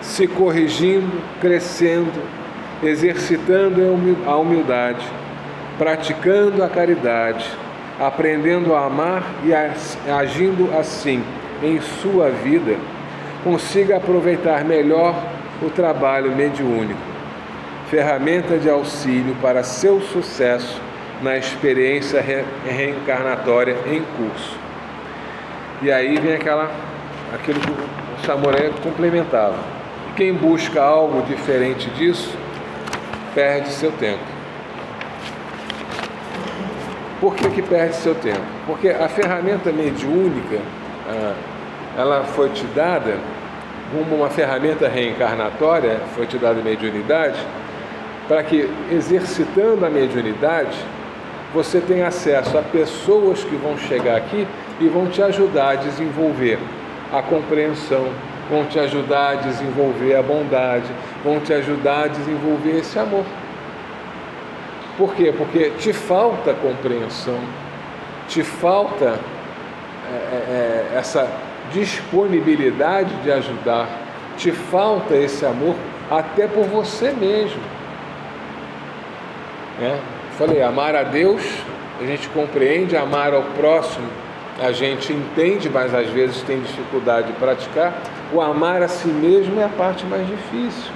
se corrigindo, crescendo, exercitando a humildade, praticando a caridade, aprendendo a amar e agindo assim em sua vida, consiga aproveitar melhor o trabalho mediúnico, ferramenta de auxílio para seu sucesso na experiência reencarnatória em curso. E aí vem aquilo que o Samurai complementava. Quem busca algo diferente disso, perde seu tempo. Por que perde seu tempo? Porque a ferramenta mediúnica, ela foi te dada como uma ferramenta reencarnatória, foi te dada a mediunidade, para que, exercitando a mediunidade, você tenha acesso a pessoas que vão chegar aqui e vão te ajudar a desenvolver a compreensão, vão te ajudar a desenvolver a bondade, vão te ajudar a desenvolver esse amor. Por quê? Porque te falta compreensão, te falta essa disponibilidade de ajudar, te falta esse amor até por você mesmo. Falei, amar a Deus, a gente compreende, amar ao próximo, a gente entende, mas às vezes tem dificuldade de praticar. O amar a si mesmo é a parte mais difícil,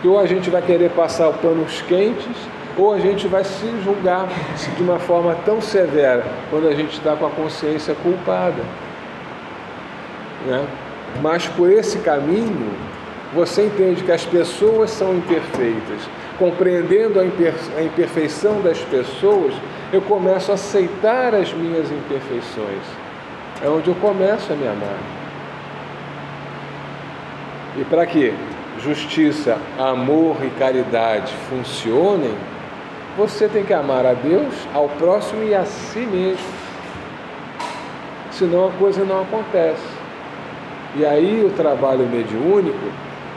que ou a gente vai querer passar o panos quentes, ou a gente vai se julgar de uma forma tão severa quando a gente está com a consciência culpada, né? Mas por esse caminho você entende que as pessoas são imperfeitas. Compreendendo a imperfeição das pessoas, eu começo a aceitar as minhas imperfeições. É onde eu começo a me amar. E para que justiça, amor e caridade funcionem, Você tem que amar a Deus, ao próximo e a si mesmo. Senão a coisa não acontece. E aí o trabalho mediúnico,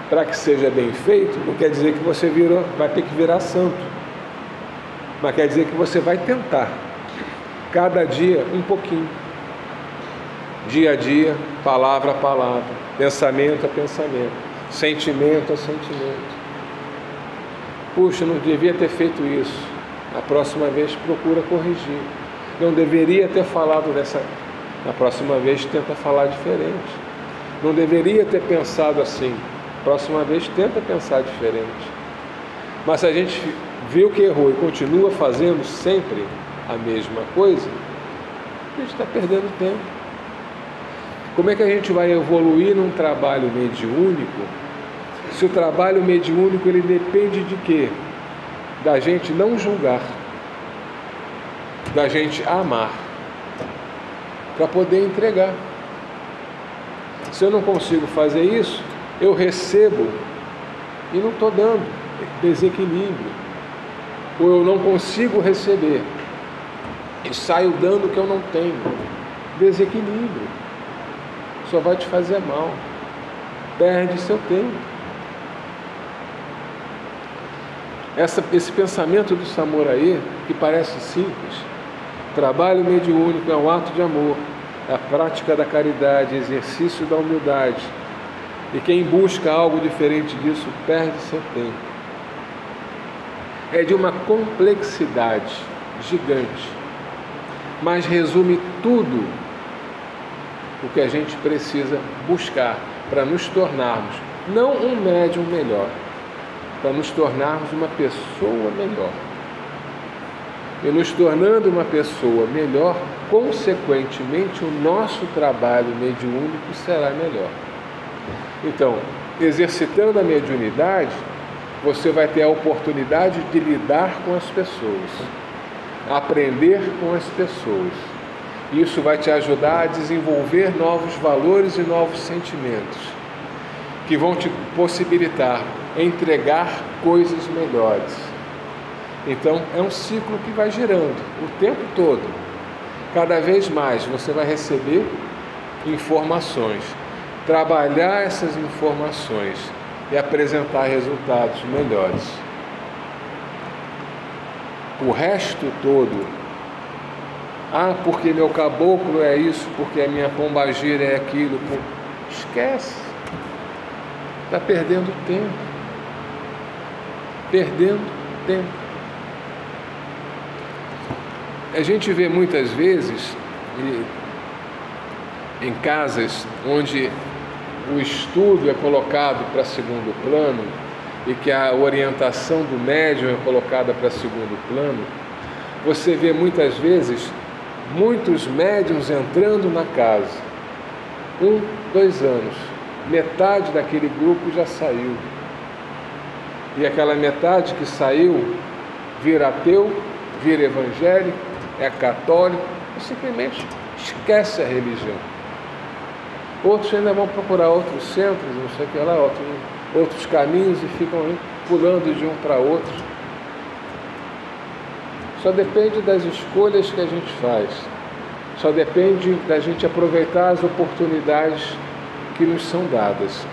para que seja bem feito, não quer dizer que você vai ter que virar santo. Mas quer dizer que você vai tentar. Cada dia um pouquinho. Dia a dia, palavra a palavra, pensamento a pensamento, sentimento a sentimento. Puxa, não devia ter feito isso. Na próxima vez procura corrigir. Não deveria ter falado dessa. Na próxima vez tenta falar diferente. Não deveria ter pensado assim. Na próxima vez tenta pensar diferente. Mas se a gente viu que errou e continua fazendo sempre a mesma coisa, a gente está perdendo tempo. Como é que a gente vai evoluir num trabalho mediúnico? Se o trabalho mediúnico ele depende de quê? Da gente não julgar, da gente amar, para poder entregar. Se eu não consigo fazer isso, eu recebo e não estou dando, desequilíbrio. Ou eu não consigo receber e saio dando o que eu não tenho, desequilíbrio. Só vai te fazer mal, perde seu tempo. Esse pensamento do Samurai, que parece simples, trabalho mediúnico é um ato de amor, é a prática da caridade, exercício da humildade. E quem busca algo diferente disso perde seu tempo. É de uma complexidade gigante, mas resume tudo o que a gente precisa buscar para nos tornarmos, não um médium melhor, para nos tornarmos uma pessoa melhor. E nos tornando uma pessoa melhor, consequentemente o nosso trabalho mediúnico será melhor. Então, exercitando a mediunidade, você vai ter a oportunidade de lidar com as pessoas, aprender com as pessoas. Isso vai te ajudar a desenvolver novos valores e novos sentimentos, que vão te possibilitar entregar coisas melhores. Então, é um ciclo que vai girando o tempo todo. Cada vez mais você vai receber informações, trabalhar essas informações e apresentar resultados melhores. O resto todo, porque meu caboclo é isso, porque a minha pombagira é aquilo, esquece. Está perdendo tempo. Perdendo tempo. A gente vê muitas vezes em casas onde o estudo é colocado para segundo plano e que a orientação do médium é colocada para segundo plano, você vê muitas vezes muitos médiuns entrando na casa, 1, 2 anos, metade daquele grupo já saiu. E aquela metade que saiu vira ateu, vira evangélico, é católico, e simplesmente esquece a religião. Outros ainda vão procurar outros centros, não sei o que lá, outros caminhos e ficam pulando de um para outro. Só depende das escolhas que a gente faz. Só depende da gente aproveitar as oportunidades que nos são dadas.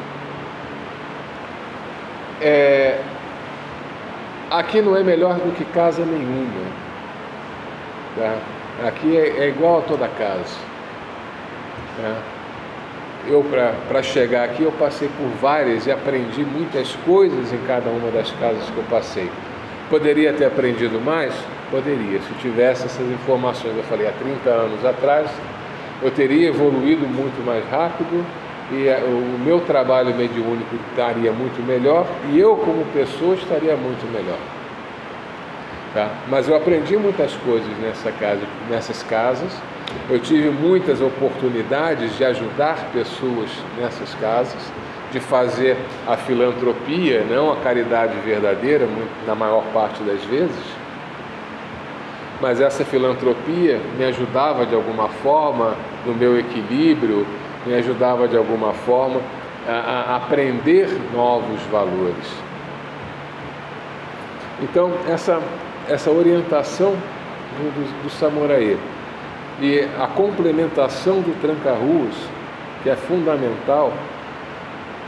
Aqui não é melhor do que casa nenhuma. Tá? Aqui é igual a toda casa. Tá? Eu, para chegar aqui, eu passei por várias e aprendi muitas coisas em cada uma das casas que eu passei. Poderia ter aprendido mais? Poderia. Se tivesse essas informações, eu falei, há 30 anos atrás, eu teria evoluído muito mais rápido e o meu trabalho mediúnico estaria muito melhor e eu, como pessoa, estaria muito melhor. Tá? Mas eu aprendi muitas coisas nessas casas, eu tive muitas oportunidades de ajudar pessoas nessas casas, de fazer a filantropia, não a caridade verdadeira, na maior parte das vezes, mas essa filantropia me ajudava de alguma forma no meu equilíbrio, me ajudava de alguma forma a aprender novos valores. Então, essa orientação do samurai e a complementação do tranca-ruas, que é fundamental.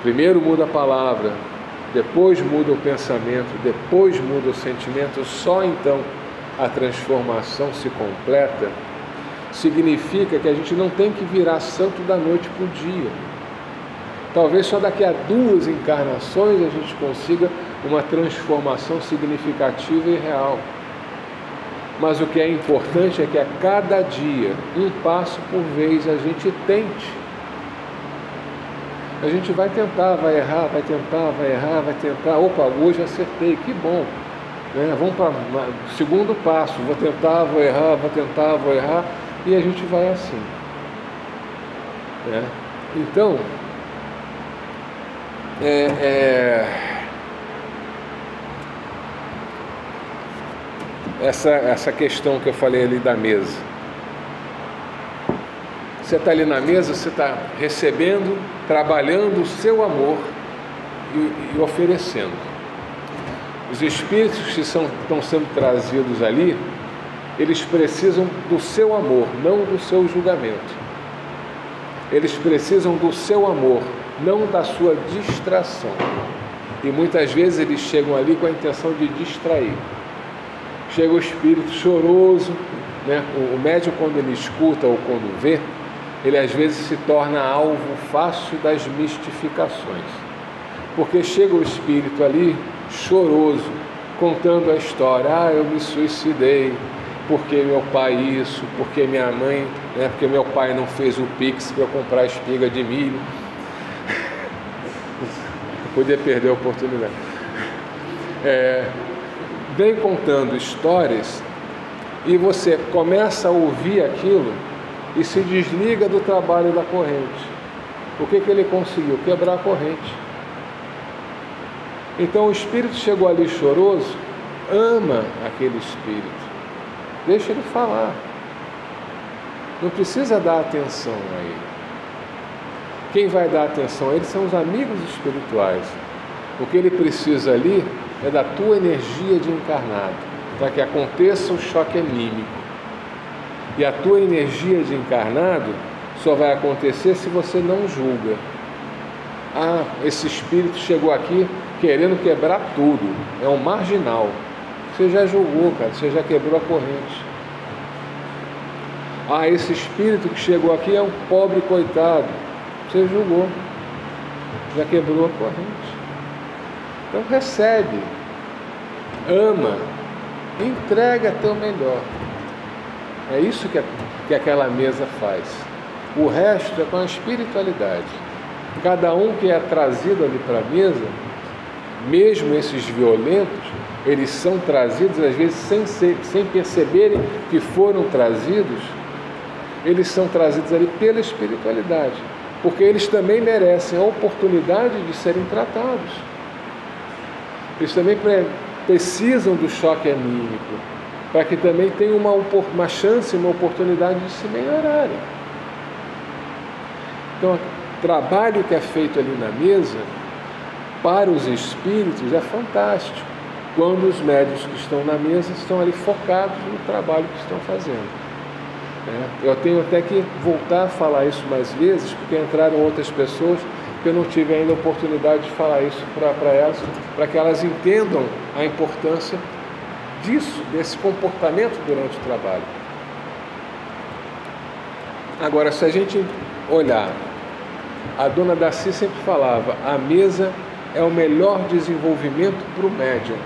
Primeiro muda a palavra, depois muda o pensamento, depois muda o sentimento, só então a transformação se completa. Significa que a gente não tem que virar santo da noite para o dia. Talvez só daqui a 2 encarnações a gente consiga uma transformação significativa e real. Mas o que é importante é que a cada dia, um passo por vez, a gente tente. A gente vai tentar, vai errar, vai tentar, vai errar, vai tentar. Opa, hoje acertei, que bom. Vamos para o segundo passo, vou tentar, vou errar, vou tentar, vou errar. E a gente vai assim. Então, essa questão que eu falei ali da mesa. Você está ali na mesa, você está recebendo, trabalhando o seu amor e oferecendo. Os espíritos que estão sendo trazidos ali, eles precisam do seu amor, não do seu julgamento. Eles precisam do seu amor, não da sua distração. E muitas vezes eles chegam ali com a intenção de distrair. Chega o espírito choroso, O médium, quando ele escuta ou quando vê, ele às vezes se torna alvo fácil das mistificações. Porque chega o espírito ali choroso, contando a história: eu me suicidei, porque meu pai isso, porque minha mãe, porque meu pai não fez o Pix para eu comprar espiga de milho. Eu podia perder a oportunidade. Vem contando histórias e você começa a ouvir aquilo e se desliga do trabalho da corrente. O que ele conseguiu? Quebrar a corrente. Então o espírito chegou ali choroso, ama aquele espírito. Deixa ele falar. Não precisa dar atenção a ele. Quem vai dar atenção a ele são os amigos espirituais. O que ele precisa ali é da tua energia de encarnado, para que aconteça o choque anímico. E a tua energia de encarnado só vai acontecer se você não julga. Esse espírito chegou aqui querendo quebrar tudo, é um marginal. Você já julgou, cara, você já quebrou a corrente. Esse espírito que chegou aqui é um pobre coitado. Você julgou, já quebrou a corrente. Então recebe, ama, entrega teu melhor. É isso que aquela mesa faz. O resto é com a espiritualidade. Cada um que é trazido ali para a mesa, mesmo esses violentos, eles são trazidos, às vezes, sem perceberem que foram trazidos, eles são trazidos ali pela espiritualidade, porque eles também merecem a oportunidade de serem tratados. Eles também precisam do choque anímico, para que também tenham uma chance, uma oportunidade de se melhorarem. Então, o trabalho que é feito ali na mesa, para os espíritos, é fantástico, quando os médiuns que estão na mesa estão ali focados no trabalho que estão fazendo. Eu tenho até que voltar a falar isso mais vezes, porque entraram outras pessoas que eu não tive ainda a oportunidade de falar isso para elas, para que elas entendam a importância disso, desse comportamento durante o trabalho. Agora, se a gente olhar, a dona Darcy sempre falava: a mesa é o melhor desenvolvimento para o médium.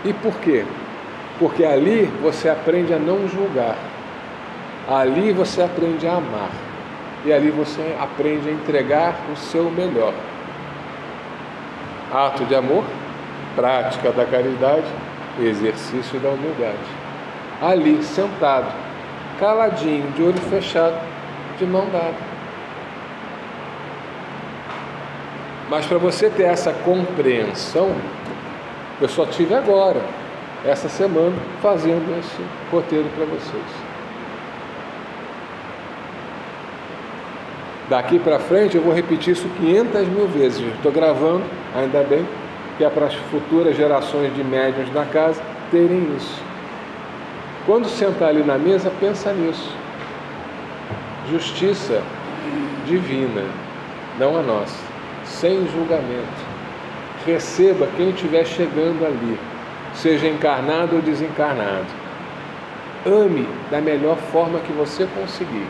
E por quê? Porque ali você aprende a não julgar, ali você aprende a amar, e ali você aprende a entregar o seu melhor. Ato de amor, prática da caridade, exercício da humildade. Ali, sentado, caladinho, de olho fechado, de mão dada. Mas para você ter essa compreensão, eu só tive agora, essa semana, fazendo esse roteiro para vocês. Daqui para frente eu vou repetir isso 500 mil vezes. Estou gravando, ainda bem, que é para as futuras gerações de médiuns da casa terem isso. Quando sentar ali na mesa, pensa nisso. Justiça divina, não a nossa, sem julgamento. Receba quem estiver chegando ali, seja encarnado ou desencarnado. Ame da melhor forma que você conseguir.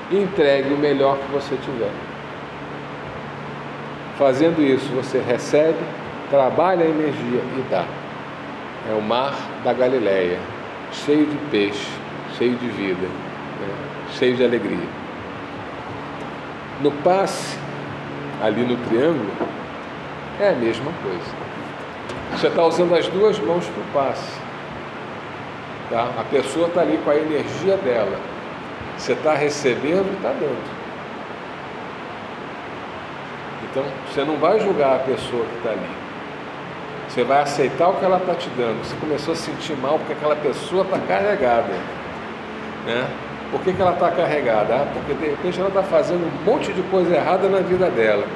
Entregue o melhor que você tiver. Fazendo isso, você recebe, trabalha a energia e dá. É o mar da Galileia, cheio de peixe, cheio de vida, né? Cheio de alegria. No passe, ali no triângulo, é a mesma coisa. Você está usando as duas mãos para o passe. Tá? A pessoa está ali com a energia dela. Você está recebendo e está dando. Então, você não vai julgar a pessoa que está ali. Você vai aceitar o que ela está te dando. Você começou a sentir mal porque aquela pessoa está carregada, né? Por que ela está carregada? Porque de repente ela está fazendo um monte de coisa errada na vida dela.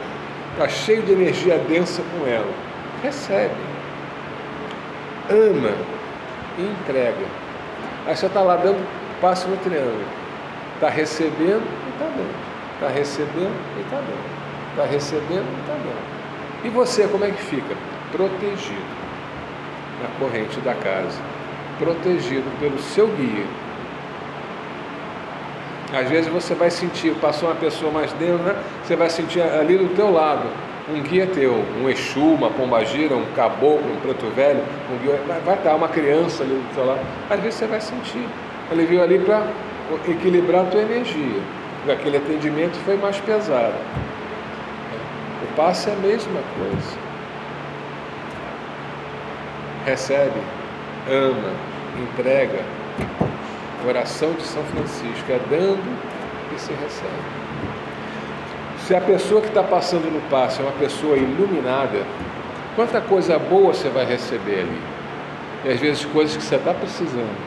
Está cheio de energia densa com ela. Recebe. Ama. E entrega. Aí você está lá dando passo no triângulo. Está recebendo e está dando. Está recebendo e está dando. Está recebendo e está dando. E você, como é que fica? Protegido na corrente da casa. Protegido pelo seu guia. Às vezes você vai sentir, passou uma pessoa mais dentro, né? Você vai sentir ali do teu lado um guia teu, um Exu, uma pombagira, um caboclo, um preto velho, um guia, vai estar uma criança ali do teu lado. Às vezes você vai sentir. Ele veio ali para equilibrar a tua energia, porque aquele atendimento foi mais pesado. O passe é a mesma coisa. Recebe, ama, entrega. Oração de São Francisco é dando e se recebe. Se a pessoa que está passando no passe é uma pessoa iluminada, quanta coisa boa você vai receber ali. E às vezes coisas que você está precisando.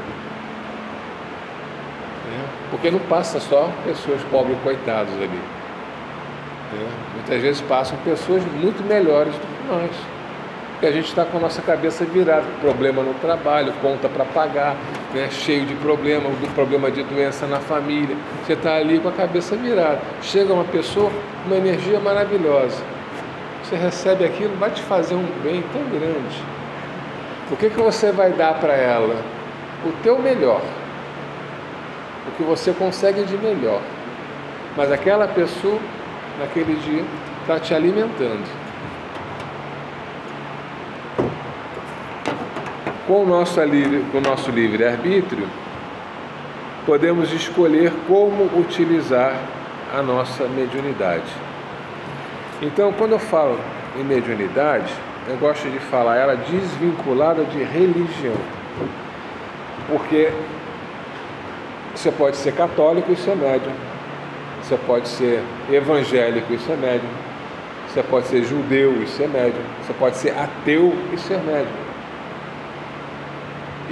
Porque não passa só pessoas pobres e coitados ali. Muitas vezes passam pessoas muito melhores do que nós. Porque a gente está com a nossa cabeça virada, problema no trabalho, conta para pagar, né? Cheio de problema, do problema de doença na família. Você está ali com a cabeça virada. Chega uma pessoa com uma energia maravilhosa. Você recebe aquilo, vai te fazer um bem tão grande. O que você vai dar para ela? O teu melhor. O que você consegue de melhor. Mas aquela pessoa, naquele dia, está te alimentando. Com o nosso livre-arbítrio, podemos escolher como utilizar a nossa mediunidade. Então, quando eu falo em mediunidade, eu gosto de falar ela desvinculada de religião. Porque você pode ser católico e ser médium. Você pode ser evangélico e ser médium. Você pode ser judeu e ser médium. Você pode ser ateu e ser médium.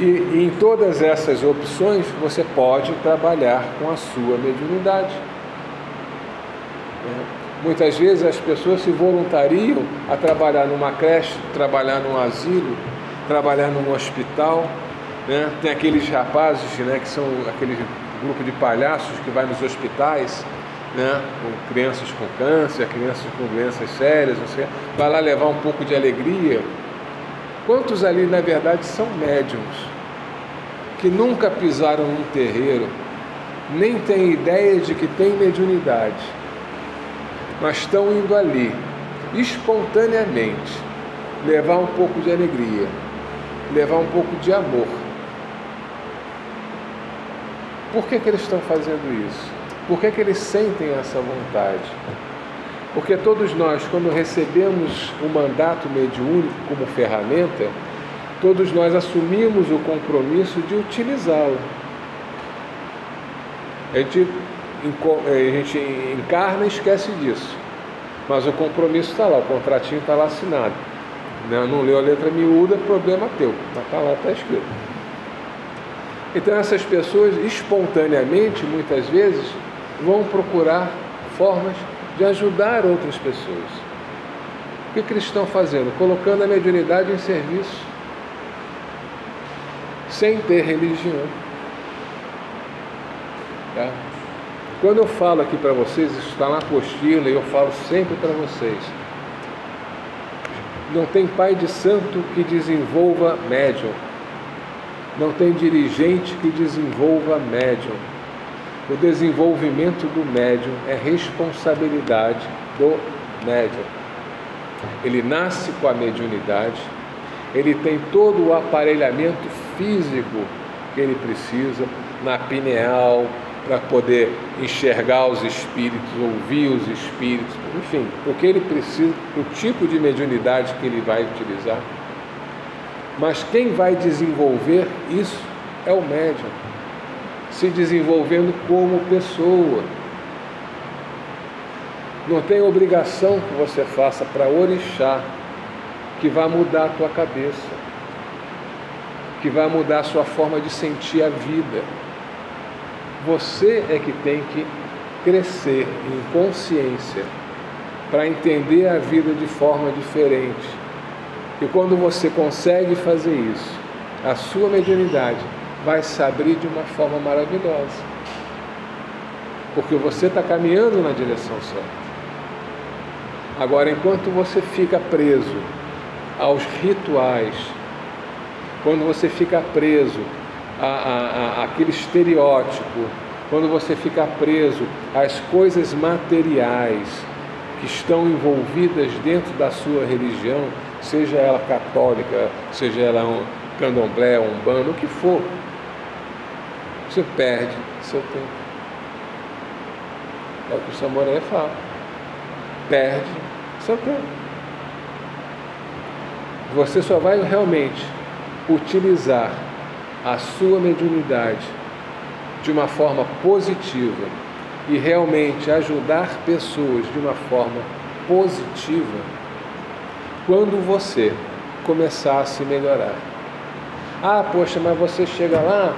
E em todas essas opções, você pode trabalhar com a sua mediunidade. Muitas vezes as pessoas se voluntariam a trabalhar numa creche, trabalhar num asilo, trabalhar num hospital. Né? Tem aqueles rapazes, né, que são aquele grupo de palhaços que vai nos hospitais, né, com crianças com câncer, crianças com doenças sérias, vai lá levar um pouco de alegria. Quantos ali, na verdade, são médiums, que nunca pisaram num terreiro, nem têm ideia de que tem mediunidade, mas estão indo ali, espontaneamente, levar um pouco de alegria, levar um pouco de amor. Por que eles estão fazendo isso? Por que eles sentem essa vontade? Porque todos nós, quando recebemos o mandato mediúnico como ferramenta, todos nós assumimos o compromisso de utilizá-lo. A gente encarna e esquece disso. Mas o compromisso está lá, o contratinho está lá assinado. Não leu a letra miúda, problema teu. Mas está lá, está escrito. Então essas pessoas, espontaneamente, muitas vezes, vão procurar formas de ajudar outras pessoas. que eles estão fazendo? Colocando a mediunidade em serviço, sem ter religião. Tá? Quando eu falo aqui para vocês, isso está na apostila e eu falo sempre para vocês, não tem pai de santo que desenvolva médium, não tem dirigente que desenvolva médium. O desenvolvimento do médium é responsabilidade do médium. Ele nasce com a mediunidade, ele tem todo o aparelhamento físico que ele precisa, na pineal, para poder enxergar os espíritos, ouvir os espíritos, enfim, o que ele precisa, o tipo de mediunidade que ele vai utilizar. Mas quem vai desenvolver isso é o médium, se desenvolvendo como pessoa. Não tem obrigação que você faça para orixá, que vai mudar a tua cabeça, que vai mudar a sua forma de sentir a vida. Você é que tem que crescer em consciência para entender a vida de forma diferente. E quando você consegue fazer isso, a sua mediunidade vai se abrir de uma forma maravilhosa. Porque você está caminhando na direção certa. Agora, enquanto você fica preso aos rituais, quando você fica preso àquele estereótipo, quando você fica preso às coisas materiais que estão envolvidas dentro da sua religião, seja ela católica, seja ela um candomblé, umbanda, o que for, você perde seu tempo. É o que o Samurai fala. Perde seu tempo. Você só vai realmente utilizar a sua mediunidade de uma forma positiva e realmente ajudar pessoas de uma forma positiva quando você começar a se melhorar. Ah, poxa, mas você chega lá,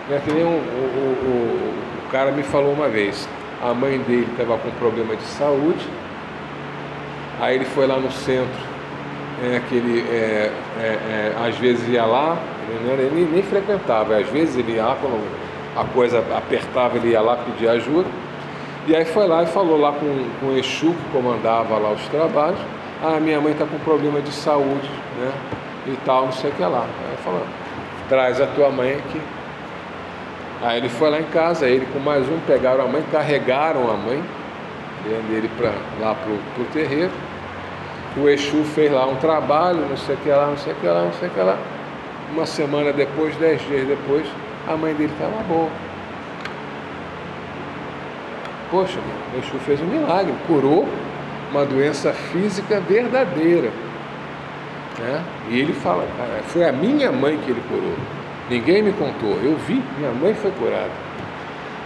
né, que nem o cara me falou uma vez, a mãe dele estava com problema de saúde, aí ele foi lá no centro, que ele às vezes ia lá, ele nem frequentava, às vezes ele ia lá, quando a coisa apertava, ele ia lá pedir ajuda, e aí foi lá e falou lá com o Exu, que comandava lá os trabalhos, minha mãe está com problema de saúde, né, e tal, não sei o que lá. Aí falou, traz a tua mãe aqui. Aí ele foi lá em casa, ele com mais um pegaram a mãe, carregaram a mãe dele lá pro terreiro. O Exu fez lá um trabalho, não sei o que lá, não sei o que lá, não sei o que lá. Uma semana depois, 10 dias depois, a mãe dele estava boa. Poxa, o Exu fez um milagre, curou uma doença física verdadeira, né? E ele fala, foi a minha mãe que ele curou. Ninguém me contou, eu vi, minha mãe foi curada.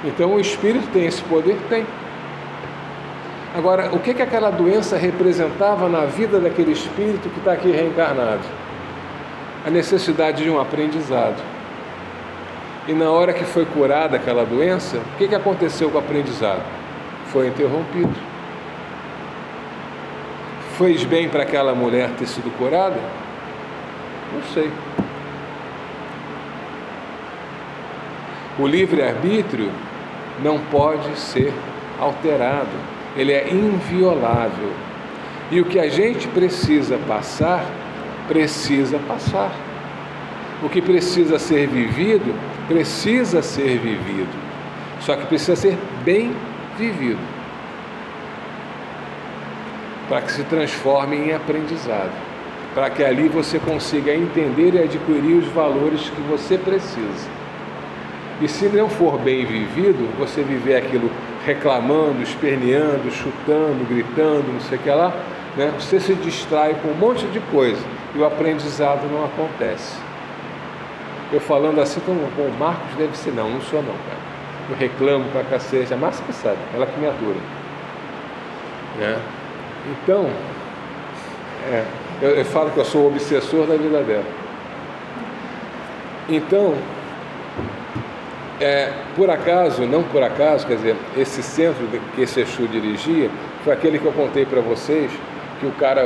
Então o espírito tem esse poder? Tem. Agora, o que aquela doença representava na vida daquele espírito que está aqui reencarnado? A necessidade de um aprendizado. E na hora que foi curada aquela doença, o que aconteceu com o aprendizado? Foi interrompido. Fez bem para aquela mulher ter sido curada? Não sei. O livre-arbítrio não pode ser alterado, ele é inviolável. E o que a gente precisa passar, precisa passar. O que precisa ser vivido, precisa ser vivido. Só que precisa ser bem vivido, para que se transforme em aprendizado, para que ali você consiga entender e adquirir os valores que você precisa. E se não for bem vivido, você viver aquilo reclamando, esperneando, chutando, gritando, não sei o que lá, né? Você se distrai com um monte de coisa e o aprendizado não acontece. Eu falando assim, como o Marcos deve ser, não sou não, cara. Eu reclamo pra cacete, a Márcia sabe, ela que me atura, né? Então, eu falo que eu sou o obsessor da vida dela. Então, por acaso, não por acaso, quer dizer, esse centro que esse Exu dirigia, foi aquele que eu contei para vocês, que o cara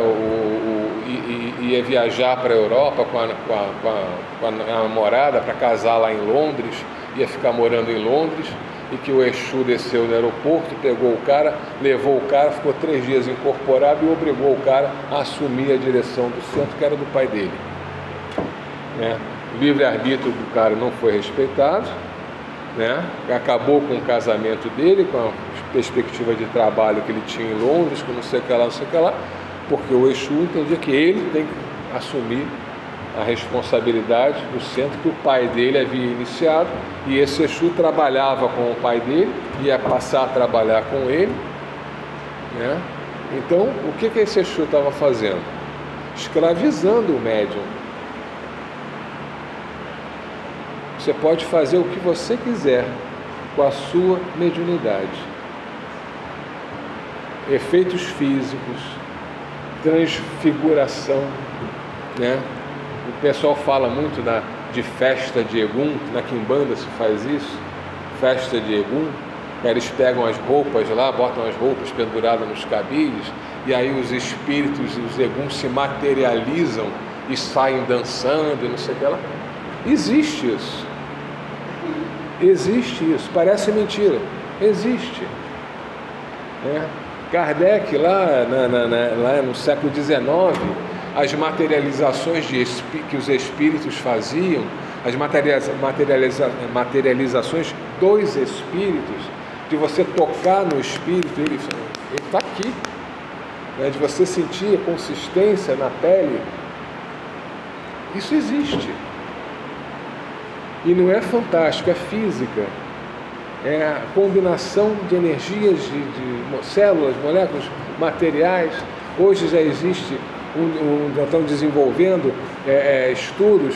ia viajar para a Europa com a namorada para casar lá em Londres, ia ficar morando em Londres, e que o Exu desceu no aeroporto, pegou o cara, levou o cara, ficou 3 dias incorporado e obrigou o cara a assumir a direção do centro, que era do pai dele. Né? O livre-arbítrio do cara não foi respeitado, né? Acabou com o casamento dele, com a perspectiva de trabalho que ele tinha em Londres, com não sei o que lá, não sei o que lá, porque o Exu entendia que ele tem que assumir a responsabilidade do centro que o pai dele havia iniciado, e esse Exu trabalhava com o pai dele, ia passar a trabalhar com ele, né? Então, o que esse Exu estava fazendo? Escravizando o médium. Você pode fazer o que você quiser com a sua mediunidade. Efeitos físicos, transfiguração, né? O pessoal fala muito de festa de Egum, na Quimbanda se faz isso, festa de Egum, eles pegam as roupas lá, botam as roupas penduradas nos cabides, e aí os espíritos e os Eguns se materializam e saem dançando e não sei o que lá. Existe isso. Existe isso. Parece mentira. Existe. Kardec, lá no século XIX, as materializações que os espíritos faziam, as materializações dos espíritos, de você tocar no espírito, ele está aqui, né, de você sentir a consistência na pele, isso existe. E não é fantástico, é física, é a combinação de energias, de células, moléculas, materiais. Hoje já existe, já estão desenvolvendo estudos,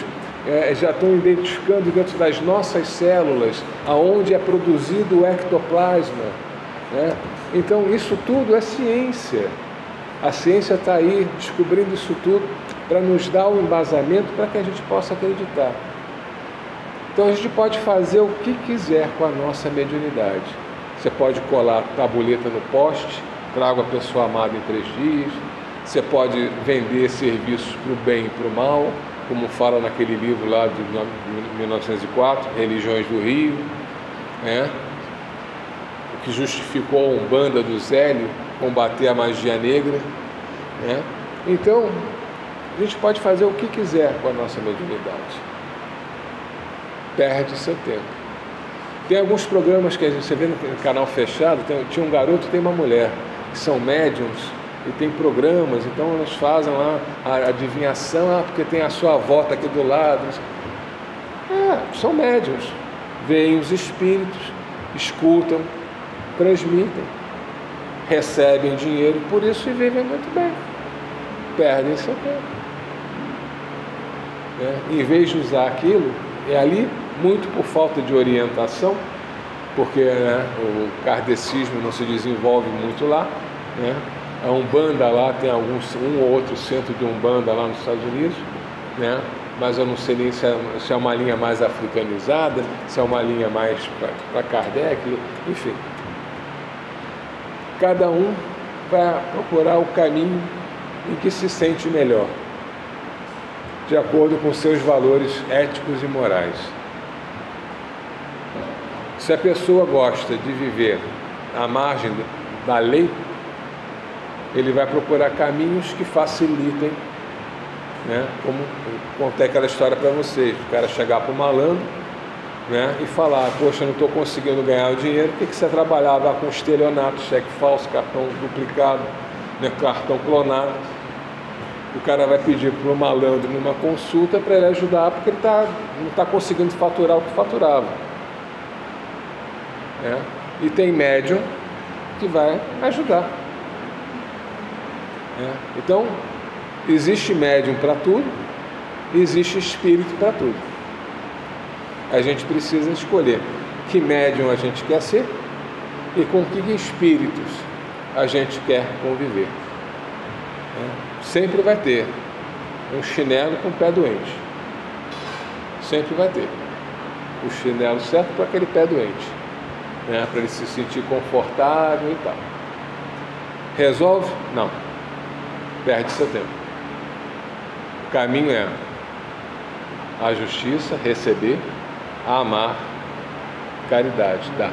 já estão identificando dentro das nossas células aonde é produzido o ectoplasma, né? Então isso tudo é ciência. A ciência está aí descobrindo isso tudo para nos dar o embasamento para que a gente possa acreditar. Então a gente pode fazer o que quiser com a nossa mediunidade. Você pode colar tabuleta no poste, traga a pessoa amada em 3 dias. Você pode vender serviços para o bem e para o mal, como fala naquele livro lá de 1904, Religiões do Rio, né? O que justificou a Umbanda do Zélio combater a magia negra, né? Então, a gente pode fazer o que quiser com a nossa mediunidade. Perde seu tempo. Tem alguns programas que você vê no canal fechado, tinha um garoto e tem uma mulher, que são médiums, e tem programas, então eles fazem lá a adivinhação, porque tem a sua avó aqui do lado. São médiums, veem os espíritos, escutam, transmitem, recebem dinheiro por isso e vivem muito bem, perdem seu tempo. Em vez de usar aquilo, ali muito por falta de orientação, porque o kardecismo não se desenvolve muito lá, né? A Umbanda lá tem um ou outro centro de Umbanda lá nos Estados Unidos, né? Mas eu não sei nem se é uma linha mais africanizada, se é uma linha mais para Kardec, enfim. Cada um vai procurar o caminho em que se sente melhor, de acordo com seus valores éticos e morais. Se a pessoa gosta de viver à margem da lei, ele vai procurar caminhos que facilitem, né? Como contei aquela história para vocês, o cara chegar para o malandro, né? E falar, poxa, não estou conseguindo ganhar o dinheiro, por que você trabalhava com estelionato, cheque falso, cartão duplicado, né? Cartão clonado? O cara vai pedir para o malandro numa consulta para ele ajudar, porque ele não está conseguindo faturar o que faturava, né? E tem médium que vai ajudar. Então, existe médium para tudo, existe espírito para tudo. A gente precisa escolher que médium a gente quer ser e com que espíritos a gente quer conviver. Sempre vai ter um chinelo com o pé doente. Sempre vai ter o chinelo certo para aquele pé doente, né? Para ele se sentir confortável e tal. Resolve? Não. perde seu tempo. O caminho é a justiça, receber, amar, caridade, dar.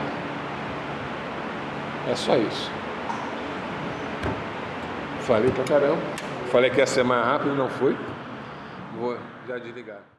É só isso. Falei pra caramba. Falei que ia ser mais rápido, não foi. Vou já desligar.